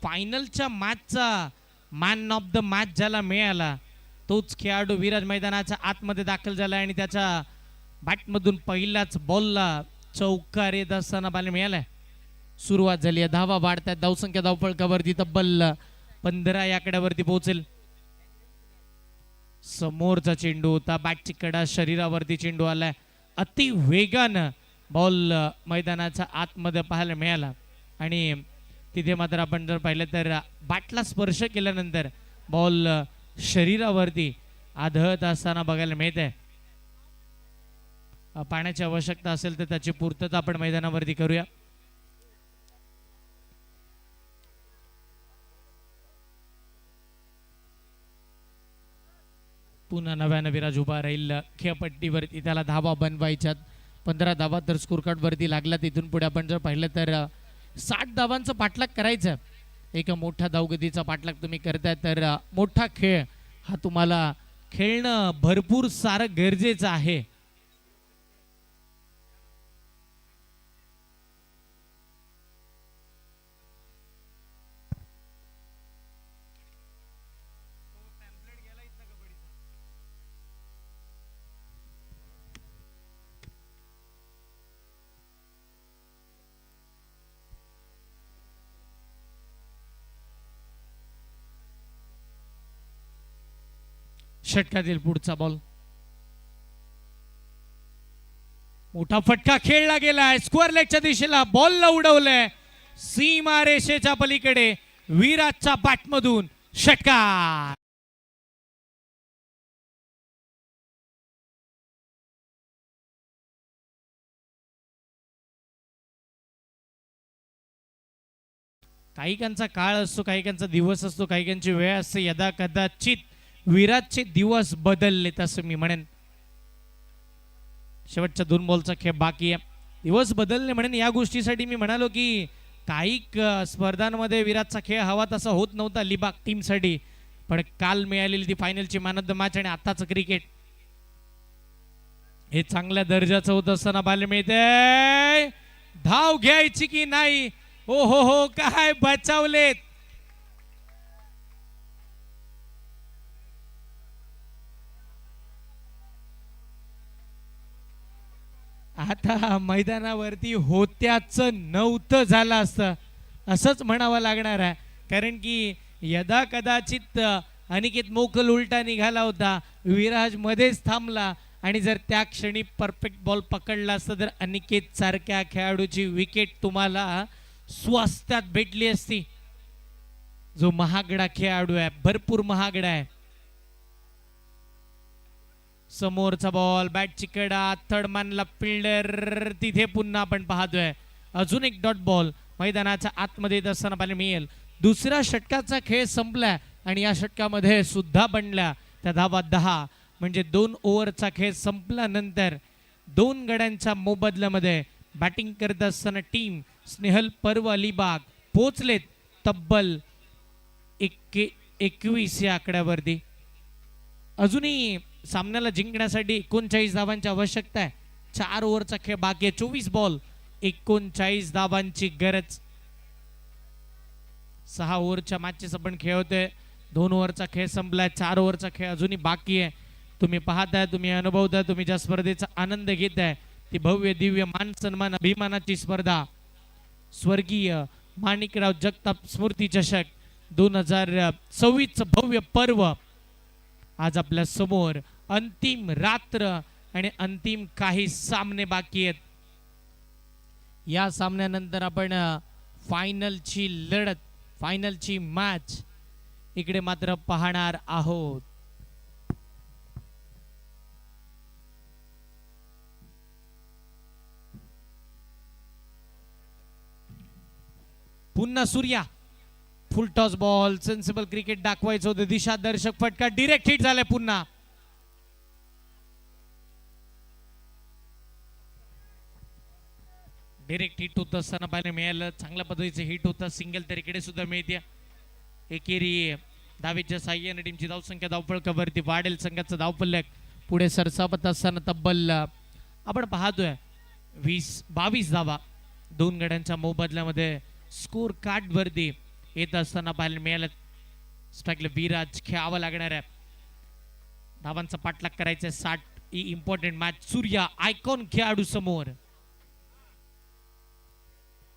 फायनलच्या मॅचचा मॅन ऑफ द मॅच ज्याला मिळाला तोच खेळाडू विराज मैदानाच्या आतमध्ये दाखल झाला आणि त्याच्या बॅटमधून पहिल्याच बॉलला चौकार येत असताना पाहायला मिळालाय. सुरुवात झाली आहे. धावा वाढतात. धावसंख्या धावफळकावरती तब्बल 15 या आकड्यावरती पोहोचेल. समोरचा चेंडू होता, बॅटची कडा शरीरावरती चेंडू आलाय. अति वेगानं बॉल मैदानाच्या आतमध्ये पाहायला मिळाला आणि तिथे मात्र आपण जर पाहिलं तर बॅटला स्पर्श केल्यानंतर बॉल शरीरावरती आदळत असताना बघायला मिळत आहे. पाण्याची आवश्यकता असेल तर त्याची पूर्तता आपण मैदानावरती करूया. पुन्हा नव्यानं विराज उभा राहील खेळपट्टीवरती. त्याला धावा बनवायच्यात. 15 धावा तर स्कोर कार्ड वरती लागला. तिथून पुढे आपण जर पाहिलं तर 60 धावांचं पाठलाग करायचं. एक मोठा धावगतीचा पाठलाग तुम्ही करताय तर मोठा खेळ हा तुम्हाला खेळणं भरपूर सारं गरजेचं आहे. षटकातील पुढचा बॉल, मोठा फटका खेळला गेलाय. स्क्वेअर लेगच्या दिशेला बॉलला उडवलंय सीमा रेषेच्या पलीकडे. विराजच्या बॅटमधून षटकार. काहीकांचा काळ असतो, काहीकांचा दिवस असतो, काहीकांची वेळ असते. यदा कदाचित विराटचे दिवस बदलले तसं मी म्हणेन. शेवटच्या 2 बॉलचा खेळ बाकी आहे. दिवस बदलले म्हणेन या गोष्टीसाठी मी म्हणालो की काही स्पर्धांमध्ये विराटचा खेळ हवा तसा होत नव्हता लिबाग टीमसाठी. पण काल मिळालेली ती फायनलची मॅन ऑफ द मॅच आणि आताच क्रिकेट हे चांगल्या दर्जाचं होत असताना पाहायला मिळते. धाव घ्यायची की नाही? ओ हो काय बचावलेत. आता मैदानावरती होत्याच नव्हतं झालं असतं असंच म्हणावं लागणार आहे. कारण की यदा कदाचित अनिकेत मोकल उलटा निघाला होता, विराज मध्येच थांबला आणि जर त्या क्षणी परफेक्ट बॉल पकडला असता तर अनिकेत सारख्या खेळाडूची विकेट तुम्हाला स्वस्तात भेटली असती. जो महागडा खेळाडू आहे, भरपूर महागडा आहे. समोरचा बॉल बॅटची कडा, थर्ड मॅनला फिल्डर, तिथे पुन्हा आपण पाहतोय अजून एक डॉट बॉल मैदानाच्या आतमध्ये येत असताना पाहायला मिळेल. दुसऱ्या षटकाचा खेळ संपला आणि या षटकामध्ये सुद्धा बनल्या त्या धावा 10. म्हणजे 2 ओव्हरचा खेळ संपल्यानंतर 2 गड्यांच्या मोबदल्यामध्ये बॅटिंग करत असताना टीम स्नेहल पर्व अलिबाग पोचलेत तब्बल 21 या आकड्यावरती. अजूनही सामन्याला जिंकण्यासाठी 39 धावांची आवश्यकता आहे. 4 ओव्हरचा खेळ बाकी आहे. 24 बॉल 39 धावांची गरज. 6 ओव्हरच्या मॅचेस आपण खेळतोय. 2 ओव्हरचा खेळ संपलाय. 4 ओव्हरचा खेळ अजूनही बाकी आहे. तुम्ही पाहताय, तुम्ही अनुभवताय, तुम्ही ज्या स्पर्धेचा आनंद घेताय ती भव्य दिव्य मान सन्मान अभिमानाची स्पर्धा स्वर्गीय माणिकराव जगताप स्मृती चषक 2026 भव्य पर्व आज आपल्या समोर. अंतिम रात्र आणि अंतिम काही सामने बाकी आहेत. या सामन्यानंतर आपण फायनलची लढत, फायनलची मॅच इकडे मात्र पाहणार आहोत. पुन्हा सूर्या फुल टॉस बॉल, सेन्सिबल क्रिकेट दाखवायचं होतं. दिशादर्शक फटका डिरेक्ट हिट झालाय. पुन्हा डिरेक्ट हिट होत असताना पाहायला मिळालं. चांगल्या पद्धतीचे हिट होतं. सिंगल तर इकडे सुद्धा मिळते. एकेरी धावेच्या साह्याने टीमची धावसंख्या धावफलकावरती वाढेल. संघाचा धावफलक पुढे सरसावत असताना तब्बल आपण पाहतोय 22 धावा 2 गड्यांच्या मोबदल्यामध्ये स्कोर कार्ड वरती येत असताना पाहायला मिळालं. स्ट्राईकला विराज खेळावं लागणार आहे. धावांचा पाठलाग करायचा. 60 ही इम्पॉर्टंट मॅच. सूर्या आयकॉन खेळाडू समोर.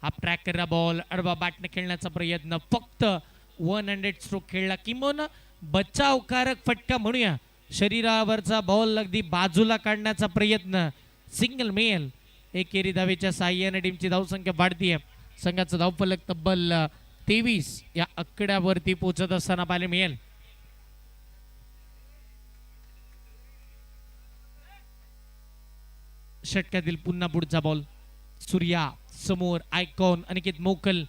हा ट्रॅक करा बॉल, अडवा बॅटने खेळण्याचा प्रयत्न. फक्त 100 स्ट्रोक खेळला. किंवा बचावकारक फटका म्हणूया. शरीरावरचा बॉल अगदी बाजूला काढण्याचा प्रयत्न. Single male. एकेरी धावेच्या साह्याने टीमची धावसंख्या वाढतीये. संघाचा धावफलक तब्बल 23 या आकड्यावरती पोहोचत असताना पाहायला मिळेल. षटकातील पुन्हा पुढचा बॉल. सूर्या समोर, आयकॉन अनिकेत मोकल.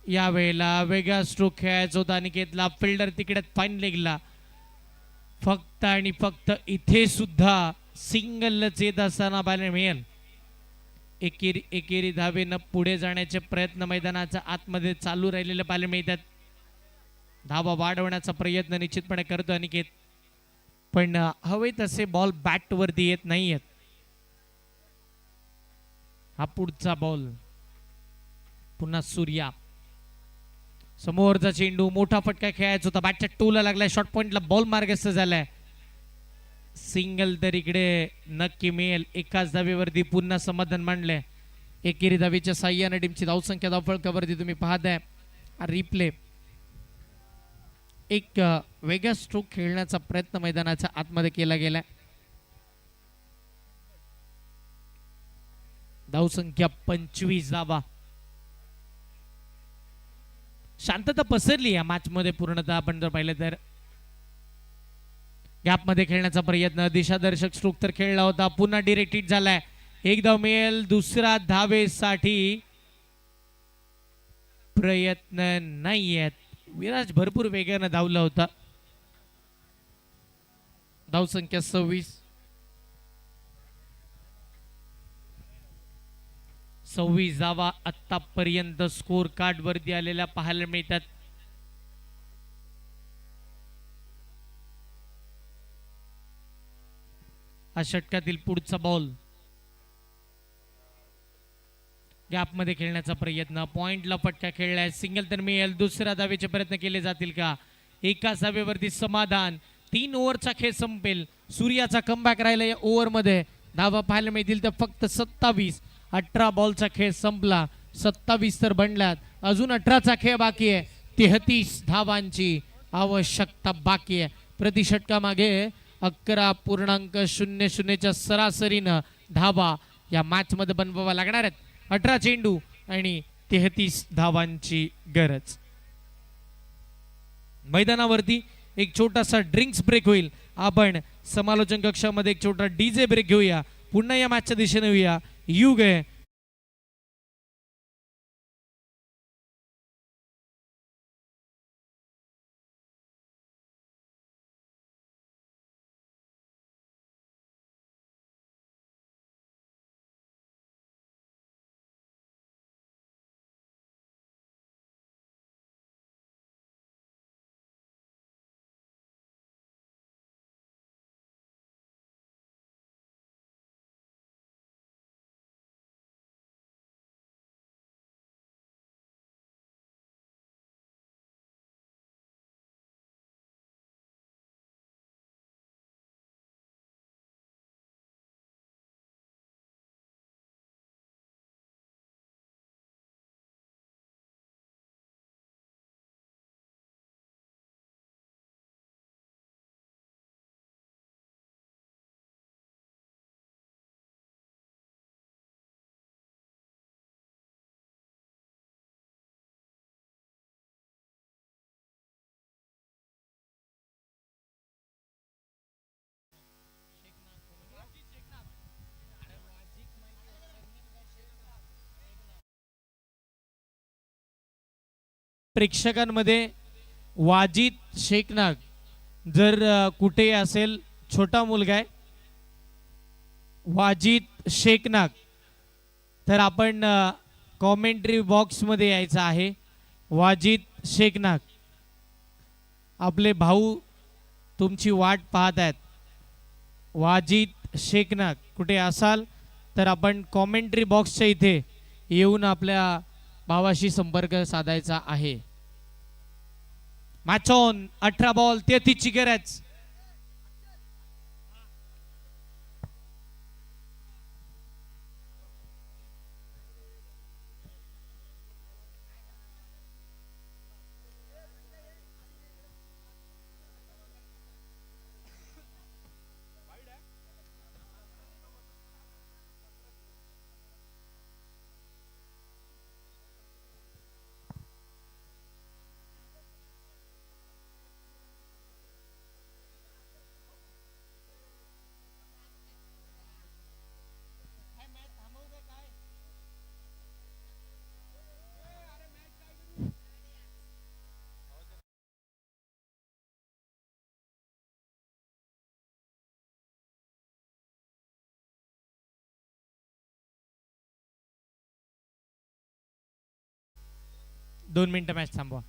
यावेळेला वेगळा स्ट्रोक खेळायचा होता अनिकेतला. फिल्डर तिकडे फाईन लेगला. फक्त आणि फक्त इथे सुद्धा सिंगलच येत असताना पाहायला मिळेल. एकेरी धावेनं पुढे जाण्याचे प्रयत्न मैदानाच्या आतमध्ये चालू राहिलेले पाहायला मिळतात. धावा वाढवण्याचा प्रयत्न निश्चितपणे करतो अनिकेत, पण हवे तसे बॉल बॅट वरती येत नाहीयेत. हा पुढचा बॉल. पुन्हा सूर्या समोरचा चेंडू. मोठा फटका खेळायचा होता. बॅटच्या टोला लागलाय. शॉर्ट पॉइंटला बॉल मार्गस्थ झालाय. सिंगल तर इकडे नक्की मिळेल. एकाच धावेवरती पुन्हा समाधान मांडले. एकेरी धावेच्या साह्याने टीमची धावसंख्या धावफलकावरती तुम्ही पाहताय. रिप्ले. एक वेगळा स्ट्रोक खेळण्याचा प्रयत्न मैदानाच्या आतमध्ये केला गेलाय. धावसंख्या 25 धावा. शांतता पसरली या मॅच मध्ये पूर्णतः. आपण जर पाहिलं तर गॅप मध्ये खेळण्याचा प्रयत्न. दिशादर्शक स्ट्रोक तर खेळला होता. पुन्हा डिरेक्ट हिट झालाय. एक धाव मिळेल दुसऱ्या धावेसाठी. प्रयत्न नाही आहेत. विराज भरपूर वेगानं धावला होता. धावसंख्या 26 धावा आतापर्यंत स्कोर कार्ड वरती आलेल्या पाहायला मिळतात. हा षटकातील पुढचा बॉल गॅपमध्ये खेळण्याचा प्रयत्न, पॉइंटला फटका खेळलाय, सिंगल तर मिळेल. दुसऱ्या धावेचे प्रयत्न केले जातील का? एका धावेवरती समाधान. 3 ओव्हरचा खेळ संपेल. सूर्याचा कमबॅक राहिला या ओव्हरमध्ये. धावा पाहायला मिळतील तर फक्त 27. 18 बॉलचा खेळ संपला, 27 तर बनल्यात. अजून 18चा खेळ बाकी आहे. 33 धावांची आवश्यकता बाकी आहे. प्रति षटकामागे 11.00च्या सरासरीनं धावा या मॅच मध्ये बनवावा लागणार आहेत. 18 चेंडू आणि 33 धावांची गरज. मैदानावरती एक छोटासा ड्रिंक्स ब्रेक होईल. आपण समालोचन कक्षामध्ये एक छोटा डीजे ब्रेक घेऊया. पुन्हा या मॅचच्या दिशेने येऊया. यू गे प्रेक्षकांमध्ये वाजिद शेखनाग जर कुठे असेल, छोटा मुलगा आहे वाजिद शेखनाग, तर आपण कॉमेंट्री बॉक्समध्ये यायचं आहे. वाजिद शेखनाग, आपले भाऊ तुमची वाट पाहत आहेत. वाजिद शेखनाग कुठे असाल तर आपण कॉमेंट्री बॉक्सच्या इथे येऊन आपल्या भावाशी संपर्क साधायचा आहे. Match on. 18 बॉल 33ची गरज. दोन मिनिटं मॅच थांबवा.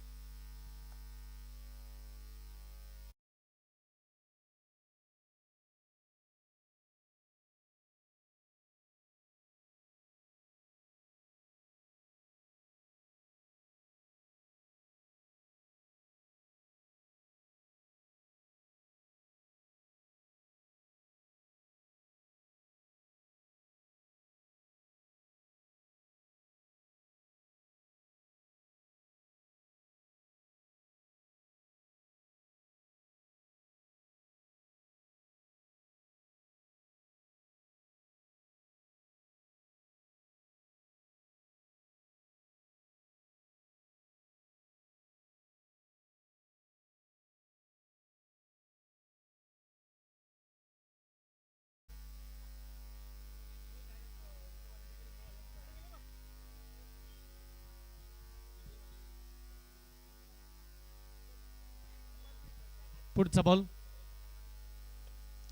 पुढचा बॉल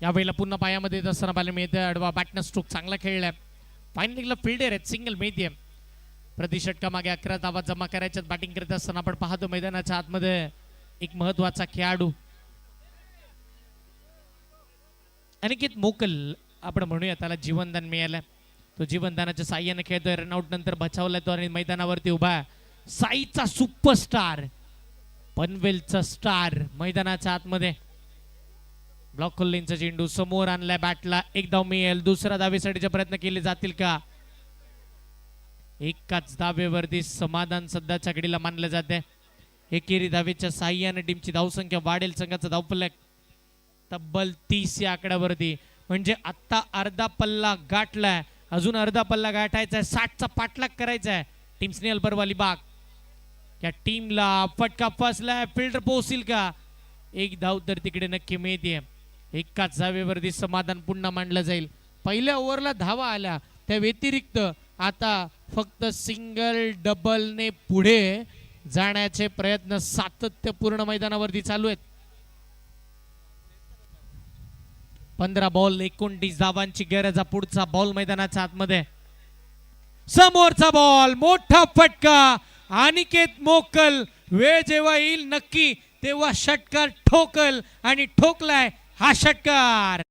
यावेळेला पुन्हा पायामध्ये येत असताना पाहायला मिळते. आडवा बॅटनं स्ट्रोक चांगला खेळलाय. फायनलीला फिल्डर आहेत, सिंगल मिळते. प्रति षटका मागे 11 धावा जमा करायच्यात. बॅटिंग करत असताना आपण पाहतो मैदानाच्या आतमध्ये एक महत्वाचा खेळाडू अनिकेत मोकल आपण म्हणूया, त्याला जीवनदान मिळालं. तो जीवनदानाच्या साह्याने खेळतोय. रनआउट नंतर बचावलाय तो आणि मैदानावरती उभा आहे. साईचा सुपरस्टार, पनवेलचा स्टार मैदानाच्या आतमध्ये. ब्लॉक खोल्लींचा चेंडू समोर आणलाय बॅटला. एक धाव मिळेल. दुसरा धावेसाठीचे प्रयत्न केले जातील का? एकाच धावेवरती समाधान सध्याच्या घडीला मानलं जाते. एकेरी धावेच्या साह्याने टीमची धावसंख्या वाढेल. संघाचा धावफलक तब्बल 30 या आकड्यावरती. म्हणजे आता अर्धा पल्ला गाठलाय, अजून अर्धा पल्ला गाठायचा आहे. 60चा पाठलाग करायचा आहे टीम स्नेहल परवाली बाग. या टीमला फटका फसलाय. फिल्डर पोहोचतील का? एक धाव तर तिकडे नक्की मिळते. एकाच धावेवरती समाधान पुन्हा मांडलं जाईल. पहिल्या ओव्हरला धावा आल्या, त्या व्यतिरिक्त आता फक्त सिंगल डबलने पुढे जाण्याचे प्रयत्न सातत्यपूर्ण मैदानावरती चालू आहेत. 15 बॉल 29 धावांची गरज. पुढचा बॉल मैदानाच्या आतमध्ये. समोरचा बॉल, मोठा फटका. अनिकेत मोकल वेळ जेव्हा येईल नक्की तेव्हा षटकार ठोकल आणि ठोकलाय हा षटकार.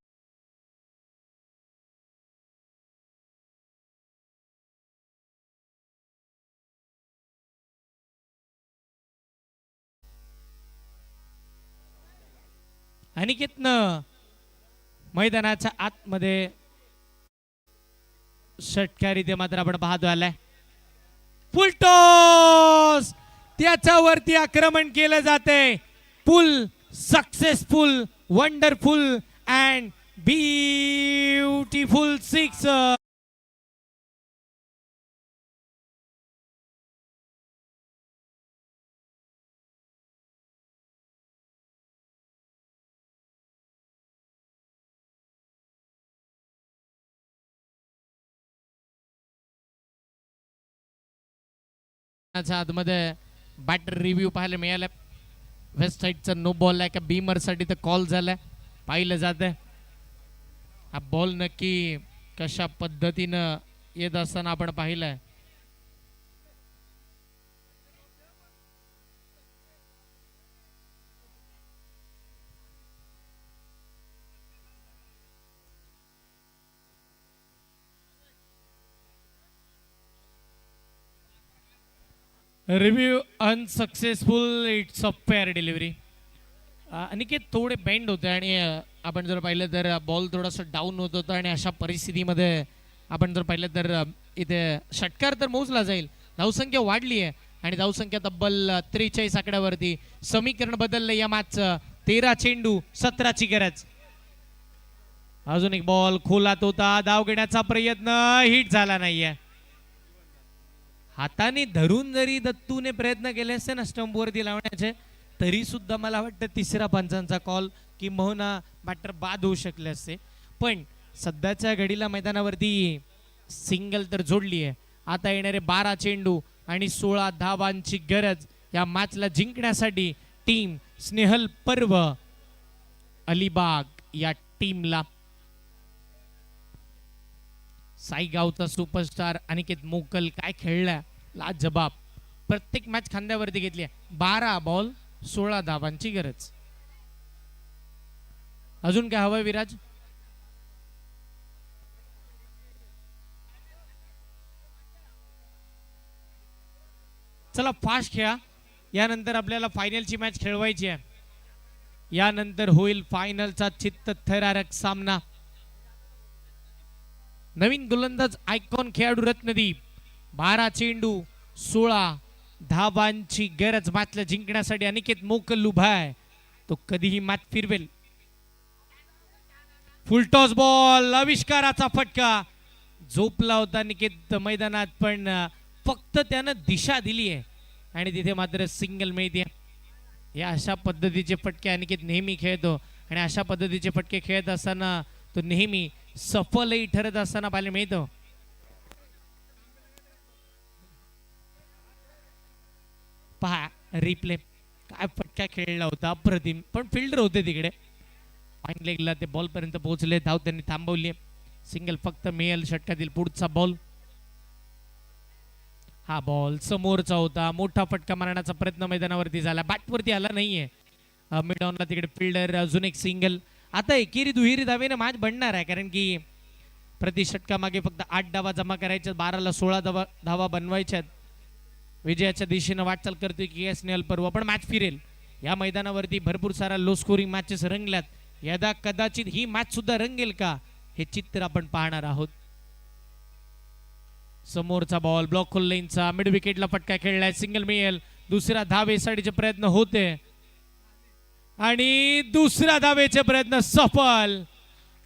अनिकेतनं मैदानाच्या आतमध्ये षटकार इथे मात्र आपण पाहतो आलाय. फुल टॉस, त्याच्यावरती आक्रमण केलं जाते. फुल successful, wonderful and beautiful six. आतमध्ये बॅटर रिव्ह्यू पाहायला मिळाला. वेस्ट साईडचा नो बॉल आहे का बीमर साठी तर कॉल झालाय, पाहिलं जात आहे. हा बॉल नक्की कशा पद्धतीनं येत असताना आपण पाहिलंय. Review unsuccessful, it's a fair delivery. Aniket थोडे बेंड होते आणि आपण जर पाहिलं तर बॉल थोडासा डाऊन होत होता आणि अशा परिस्थितीमध्ये आपण जर पाहिलं तर इथे षटकार तर मोजला जाईल. धावसंख्या वाढली आहे आणि धावसंख्या तब्बल 43 आकड्यावरती. समीकरण बदललं या मॅचचं. 13 चेंडू 17ची गरज. अजून एक बॉल खोलात होता, धाव घेण्याचा प्रयत्न हिट झाला नाहीये. हाताने धरून जरी दत्तूने प्रयत्न केले असते ना स्टंप वरती लावण्याचे, तरी सुद्धा मला वाटतं तिसरा पंचांचा कॉल की मोहना बॅटर बाद होऊ शकले असते. पण सध्याच्या घडीला मैदानावरती सिंगल तर जोडली आहे. आता येणारे 12 चेंडू आणि 16 धावांची गरज या मॅचला जिंकण्यासाठी टीम स्नेहल पर्व अलिबाग या टीमला. साईगावचा सुपरस्टार अनिकेत मोकल काय खेळलाय, लाजबाब. प्रत्येक मॅच खांद्यावरती घेतली. 12 बॉल 16 धावांची गरज. अजून काय हवंय विराज? चला फास्ट खेळा. यानंतर आपल्याला फायनलची मॅच खेळवायची आहे. यानंतर होईल फायनलचा चित्तथरारक सामना. नवीन गोलंदाज आयकॉन खेळाडू रत्नदीप. 12 चेंडू 16 धावांची गरज मॅचला जिंकण्यासाठी. अनिकेत मोकल उभा आहे, तो कधीही मॅच फिरवेल. फुलटॉस बॉल, आविष्काराचा फटका. झोपला होता अनिकेत मैदानात, पण फक्त त्यानं दिशा दिली आहे आणि तिथे मात्र सिंगल मिळते. या अशा पद्धतीचे फटके अनिकेत नेहमी खेळतो आणि अशा पद्धतीचे फटके खेळत असताना तो नेहमी सफलही ठरत असताना पाहायला मिळतो. पहा रिप्ले काय फटका खेळला होता, अप्रतिम. पण फिल्डर होते तिकडे. पॉइंट लेगला ते बॉल पर्यंत पोहोचले. धाव त्यांनी थांबवली. सिंगल फक्त मिळेल. षटकातील पुढचा बॉल. हा बॉल समोरचा होता. मोठा फटका मारण्याचा प्रयत्न मैदानावरती झाला. बॅटवरती आला नाहीये. मिड ऑनला तिकडे फिल्डर. अजून एक सिंगल. आता एकेरी दुहेरी धावेने मॅच बनणार आहे, कारण की प्रति षटकामागे फक्त 8 धावा जमा करायच्या. 12ला 16 धावा बनवायच्यात. विजयाच्या दिशेनं वाटचाल करतोय की एस नेल पर्व. पण मॅच फिरेल. या मैदानावरती भरपूर सारा लो स्कोरिंग मॅचेस रंगल्यात. यदा कदाचित ही मॅच सुद्धा रंगेल का, हे चित्र आपण पाहणार आहोत. समोरचा बॉल ब्लॉक खोललेनचा. मिड विकेटला फटका खेळलाय. सिंगल मिळेल. दुसऱ्या धावेसाठीचे प्रयत्न होते आणि दुसऱ्या धावेचे प्रयत्न सफल.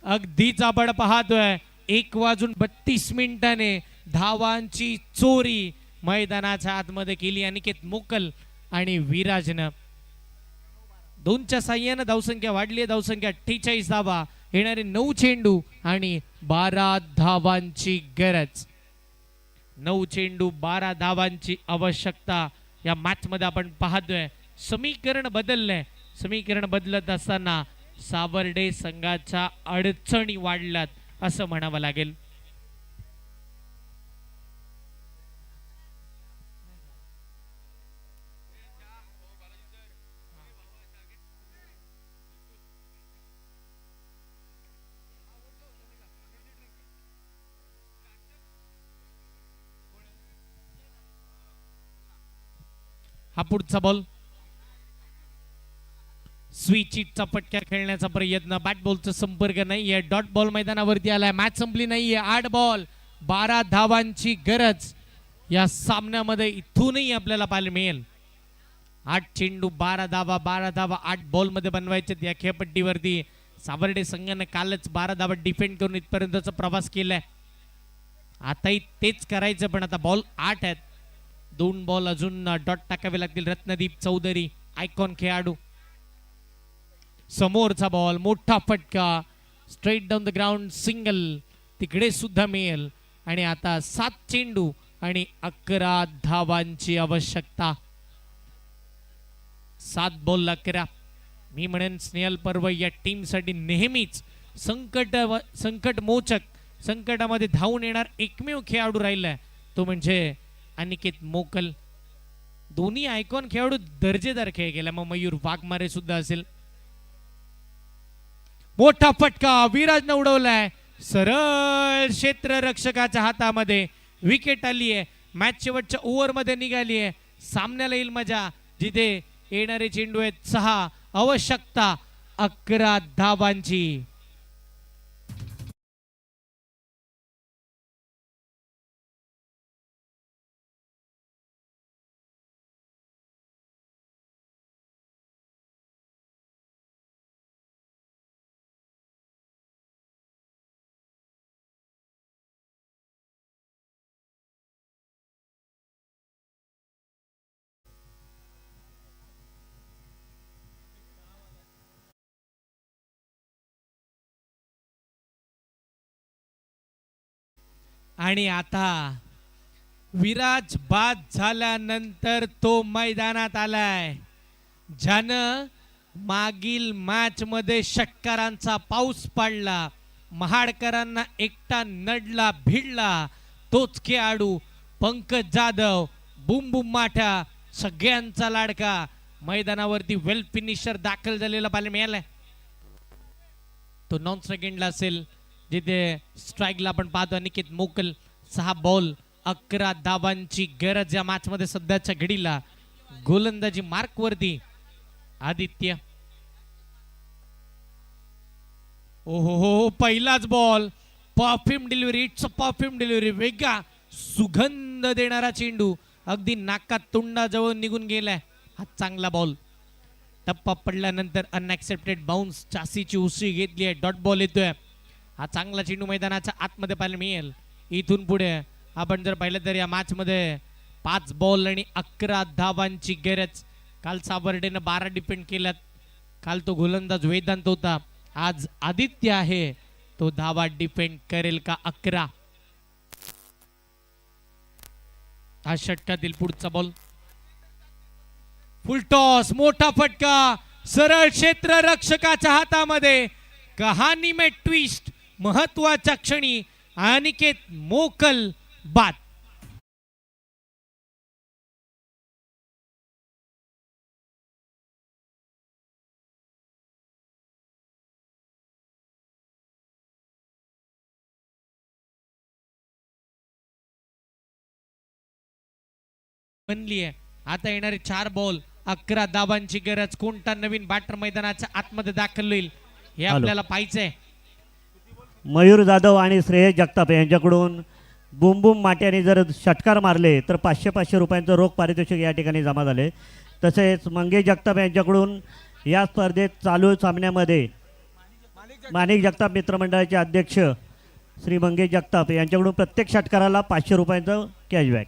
अगदीच आपण पाहतोय 1:32 धावांची चोरी मैदानाच्या आतमध्ये केली अनिकेत मोकल आणि विराजनं. 2च्या साह्यानं धावसंख्या वाढली आहे. धावसंख्या 48 धावा. येणारे 9 चेंडू आणि 12 धावांची गरज. 9 चेंडू 12 धावांची आवश्यकता या मॅच मध्ये आपण पाहतोय. समीकरण बदललंय. समीकरण बदलत असताना सावर्डे संघाच्या अडचणी वाढल्यात असं म्हणावं लागेल. हा पुढचा बॉल. स्विचिटचा फटका खेळण्याचा प्रयत्न. बॅट बॉलचा संपर्क नाहीये. डॉट बॉल मैदानावरती आलाय. मॅच संपली नाहीये. 8 बॉल 12 धावांची गरज या सामन्यामध्ये इथूनही आपल्याला पाहायला मिळेल. 8 चेंडू 12 धावा. 12 धावा 8 बॉल मध्ये बनवायचे या खेळपट्टीवरती. सावर्डे संघाने कालच 12 धावा डिफेंड करून इथपर्यंतचा प्रवास केलाय. आताही तेच करायचं, पण आता बॉल 8 आहेत. 2 बॉल अजून डॉट टाकावे लागतील. रत्नदीप चौधरी आयकॉन खेळाडू. समोरचा बॉल मोठा फटका. Straight down the ground. Single तिकडे सुद्धा मिळेल. आणि आता 7 चेंडू आणि 11 धावांची आवश्यकता. 7 बॉल 11. मी म्हणेन स्नेहल पर्व या टीम साठी नेहमीच संकट मोचक, संकटामध्ये धावून येणार एकमेव खेळाडू राहिलाय तो म्हणजे अनिकेत मोकल. दोन्ही आयकॉन खेळाडू दर्जेदार खेळ केला. मग मयूर वाघमारे सुद्धा असेल. मोठा फटका विराजनं उडवलाय. सरळ क्षेत्ररक्षकाच्या हातामध्ये विकेट आली आहे. मॅच शेवटच्या ओव्हर मध्ये निघाली आहे. सामन्याला येईल मजा, जिथे येणारे चेंडू आहेत 6. आवश्यकता 11 धावांची. आणि आता विराज बाद झाल्यानंतर तो मैदानात आलाय, ज्यानं मागील मॅच मध्ये षटकारांचा पाऊस पाडला, महाडकरांना एकटा नडला भिडला. तोच खेळाडू पंकज जाधव, बुम बुम माठा, सगळ्यांचा लाडका. मैदानावरती वेल फिनिशर दाखल झालेला पाहायला मिळालाय. तो नॉन सेकंडला असेल, जिथे स्ट्राईकला आपण पाहतो अनिकेत मोकल. 6 बॉल 11 धावांची गरज या मॅच मध्ये सध्याच्या घडीला. गोलंदाजी मार्क वरती आदित्य. ओहो हो, पहिलाच ball perfume delivery. It's a perfume delivery. वेगळा सुगंध देणारा चेंडू अगदी नाकात तोंडाजवळ निघून गेलाय. हा चांगला बॉल. टप्पा पडल्यानंतर अनएक्सेप्टेड बाउन्स चासीची उसळी घेतली आहे. डॉट बॉल येतोय. हा चांगला चेंडू मैदानाच्या आतमध्ये पाहायला मिळेल. इथून पुढे आपण जर पाहिलं तर या मॅच मध्ये 5 बॉल आणि 11 धावांची गरज. काल सावर्डेनं 12 डिपेंड केल्यात. काल तो गोलंदाज वेदांत होता. आज आदित्य आहे. तो धावा डिपेंड करेल का? 11. हा षटकातील पुढचा बॉल. फुलटॉस, मोठा फटका सरळ क्षेत्र रक्षकाच्या हातामध्ये. कहाणी में ट्विस्ट, महत्वाच्या क्षणी अनिकेत मोकल बाद. बनली आहे. आता येणारे 4 बॉल 11 धावांची गरज. कोणता नवीन बॅटर मैदानाच्या आतमध्ये दाखल होईल हे आपल्याला पाहायचंय. मयूर जाधव आणि श्रेयस जगताप यांच्याकडून बुम बुम माट्याने जर षटकार मारले तर 500 रुपयांचं रोख पारितोषिक या ठिकाणी जमा झाले. तसेच मंगेश जगताप यांच्याकडून या स्पर्धेत चालू सामन्यामध्ये माणिक जगताप मित्रमंडळाचे अध्यक्ष श्री मंगेश जगताप यांच्याकडून प्रत्येक षटकाराला 500 रुपयांचं कॅशबॅक.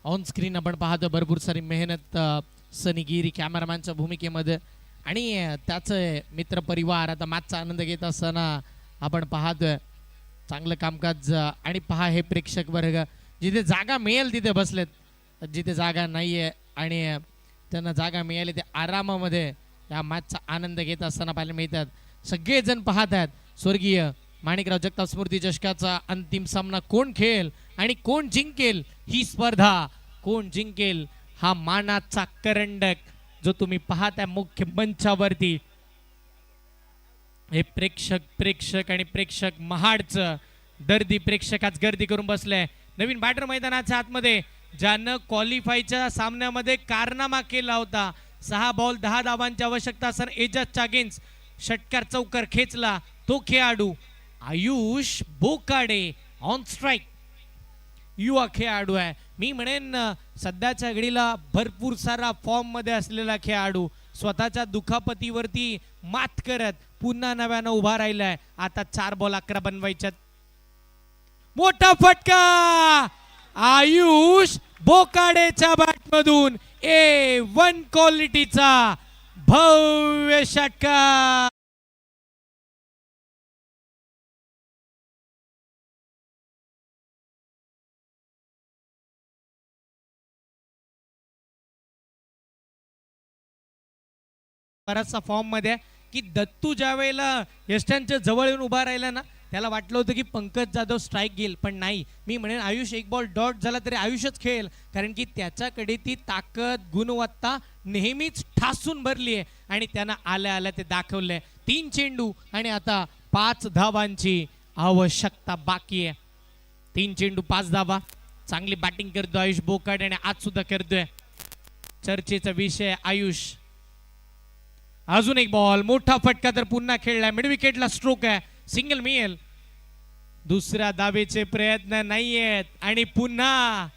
ऑन स्क्रीन आपण पाहतो भरपूर सारी मेहनत सनी गिरी कॅमेरामॅनच्या भूमिकेमध्ये आणि त्याचं मित्रपरिवार आता मॅचचा आनंद घेत असताना आपण पाहतोय. चांगलं कामकाज आणि पहा हे प्रेक्षक वर्ग जिथे जागा मिळेल तिथे बसलेत, जिथे जागा नाही आहे आणि त्यांना जागा मिळाली ते आरामामध्ये या मॅचचा आनंद घेत असताना पाहायला मिळतात. सगळेजण पाहत आहेत स्वर्गीय माणिकराव जगताप स्मृती चषकाचा अंतिम सामना कोण खेळेल आणि कोण जिंकेल ही स्पर्धा, कोण जिंकेल हा मानाचा करंडक जो तुम्ही पाहताय मुख्य मंचावरती. हे प्रेक्षक आणि प्रेक्षक महाडचं दर्दी प्रेक्षक आज गर्दी करून बसले. नवीन बॅटर मैदानाच्या आतमध्ये ज्यानं क्वालिफायच्या सामन्यामध्ये कारनामा केला होता. 6 बॉल 10 धावांची आवश्यकता असताना एजाजच्या अगेन्स्ट षटकार चौकार खेचला तो खेळाडू आयुष बोकाडे ऑन स्ट्राईक. युवा खेळाडू आहे. मी म्हणेन सध्याच्या घडीला भरपूर सारा फॉर्म मध्ये असलेला खेळाडू स्वतःच्या दुखापतीवरती मात करत पुन्हा नव्यानं उभा राहिलाय. आता 4 बॉल 11 बनवायच्यात. मोठा फटका आयुष बोकाडेच्या बॅटमधून A1 क्वालिटीचा भव्य षटकार. बराचसा फॉर्म मध्ये की दत्तू ज्या वेळेला यष्टांच्या जवळ येऊन उभा राहिला ना त्याला वाटलं होतं की पंकज जाधव स्ट्राईक घेईल, पण नाही. मी म्हणेन आयुष एक बॉल डॉट झाला तरी आयुषच खेळेल, कारण की त्याच्याकडे ती ताकद गुणवत्ता नेहमीच ठासून भरली आहे आणि त्यानं आल्या आल्या ते दाखवलंय. 3 चेंडू आणि आता 5 धावांची आवश्यकता बाकी आहे. 3 चेंडू 5 धावा. चांगली बॅटिंग करतो आयुष बोकाडे आणि आज सुद्धा करतोय. चर्चेचा विषय आयुष. अजून एक बॉल मोठा फटका तर पुन्हा खेळलाय. मिड विकेटला स्ट्रोक आहे. सिंगल मिळेल. दुसऱ्या दावेचे प्रयत्न नाहीयेत आणि पुन्हा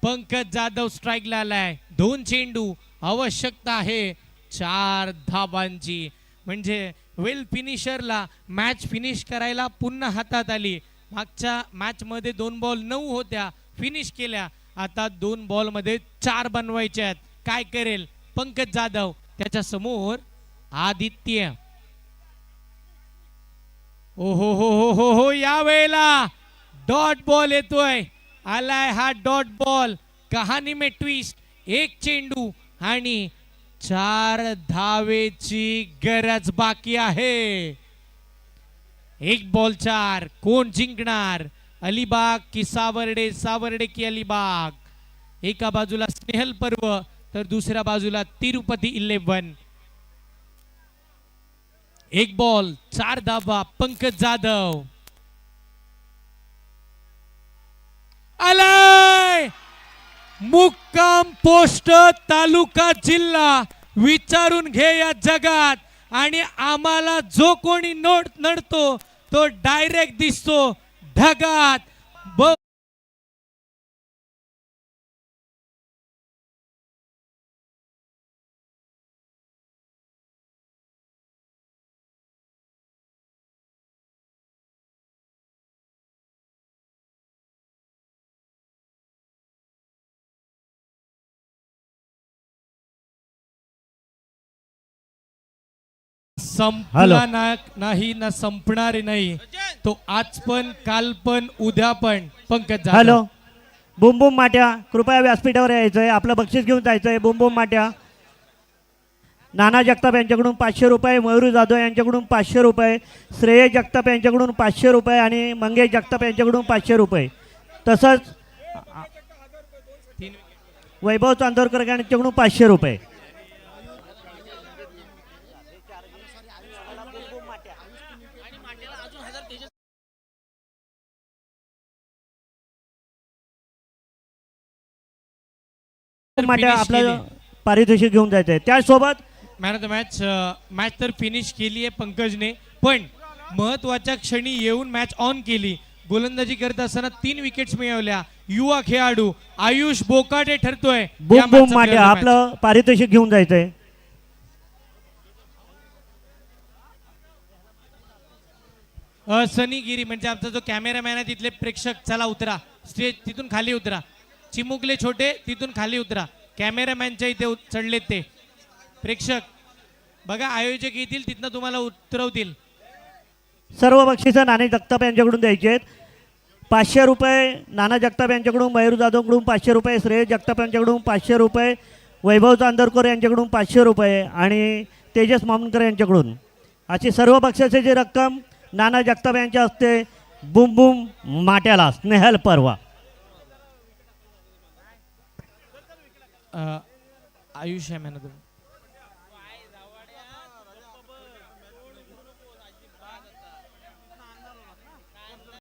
पंकज जाधव स्ट्राईकला आलाय. 2 चेंडू आवश्यकता आहे 4 धावांची. म्हणजे वेल फिनिशरला मॅच फिनिश करायला पुन्हा हातात आली. मागच्या मॅच मध्ये 2 बॉल 9 होत्या, फिनिश केल्या. आता 2 बॉल मध्ये 4 बनवायचे आहेत. काय करेल पंकज जाधव? त्याच्या समोर आदित्य. ओ हो हो हो हो हो या वेळेला डॉट बॉल येतोय. आलाय हा डॉट बॉल. कहाणी में ट्विस्ट. 1 चेंडू आणि 4 धावेची गरज बाकी आहे. 1 बॉल 4. कोण जिंकणार? अलिबाग की सावर्डे? सावर्डे की अलिबाग? एका बाजूला स्नेहल पर्व तर दुसऱ्या बाजूला तिरुपती 11. 1 बॉल 4 धावा. पंकज जाधव आलाय. मुक्काम पोस्ट तालुका जिल्हा विचारून घे या जगात आणि आम्हाला जो कोणी नडतो तो डायरेक्ट दिसतो ढगात. संपला नाही ना संपणार नाही. तो आज पण, काल पण, उद्या पण पंकज जाधव. हॅलो, बुम बुम माट्या कृपया व्यासपीठावर यायचंय, आपलं बक्षीस घेऊन जायचंय. बुम बुम माट्या, नाना जगताप यांच्याकडून 500 रुपये, मयूर जाधव यांच्याकडून 500 रुपये, श्रेय जगताप यांच्याकडून 500 रुपये आणि मंगेश जगताप यांच्याकडून 500 रुपये. तसंच वैभव चांदोरकर यांच्याकडून 500 रुपये. माट्या आपलं पारितोषिक घेऊन जायचंय. त्यासोबत man of the match. Match तर फिनिश केली आहे पंकजने, पण महत्वाच्या क्षणी येऊन मॅच ऑन केली. गोलंदाजी करत असताना 3 विकेट्स मिळवल्या. युवा खेळाडू आयुष बोकाटे ठरतोय या Bum Bum matchचा माट्या player of the match. आपलं पारितोषिक घेऊन जायचंय. सनी गिरी म्हणजे आमचा जो कॅमेरामॅन आहे, तिथले प्रेक्षक चला उतरा, स्टेज तिथून खाली उतरा. चिमुकले छोटे तिथून खाली उतरा. कॅमेरामॅनच्या इथे चढलेत ते प्रेक्षक. बघा आयोजक येतील तिथनं तुम्हाला उतरवतील. सर्व बक्षिसं नाना जगताप यांच्याकडून द्यायची आहेत. 500 रुपये नाना जगताप यांच्याकडून, मयूर जाधवकडून 500 रुपये, श्रेय जगताप यांच्याकडून 500 रुपये, वैभव चांदोरकर यांच्याकडून 500 रुपये आणि तेजस मामुनकर यांच्याकडून. अशी सर्व बक्षिसाची रक्कम नाना जगताप यांच्या हस्ते बुम बुम माट्याला स्नेहल परवा. आयुष आहे मॅन ऑफ द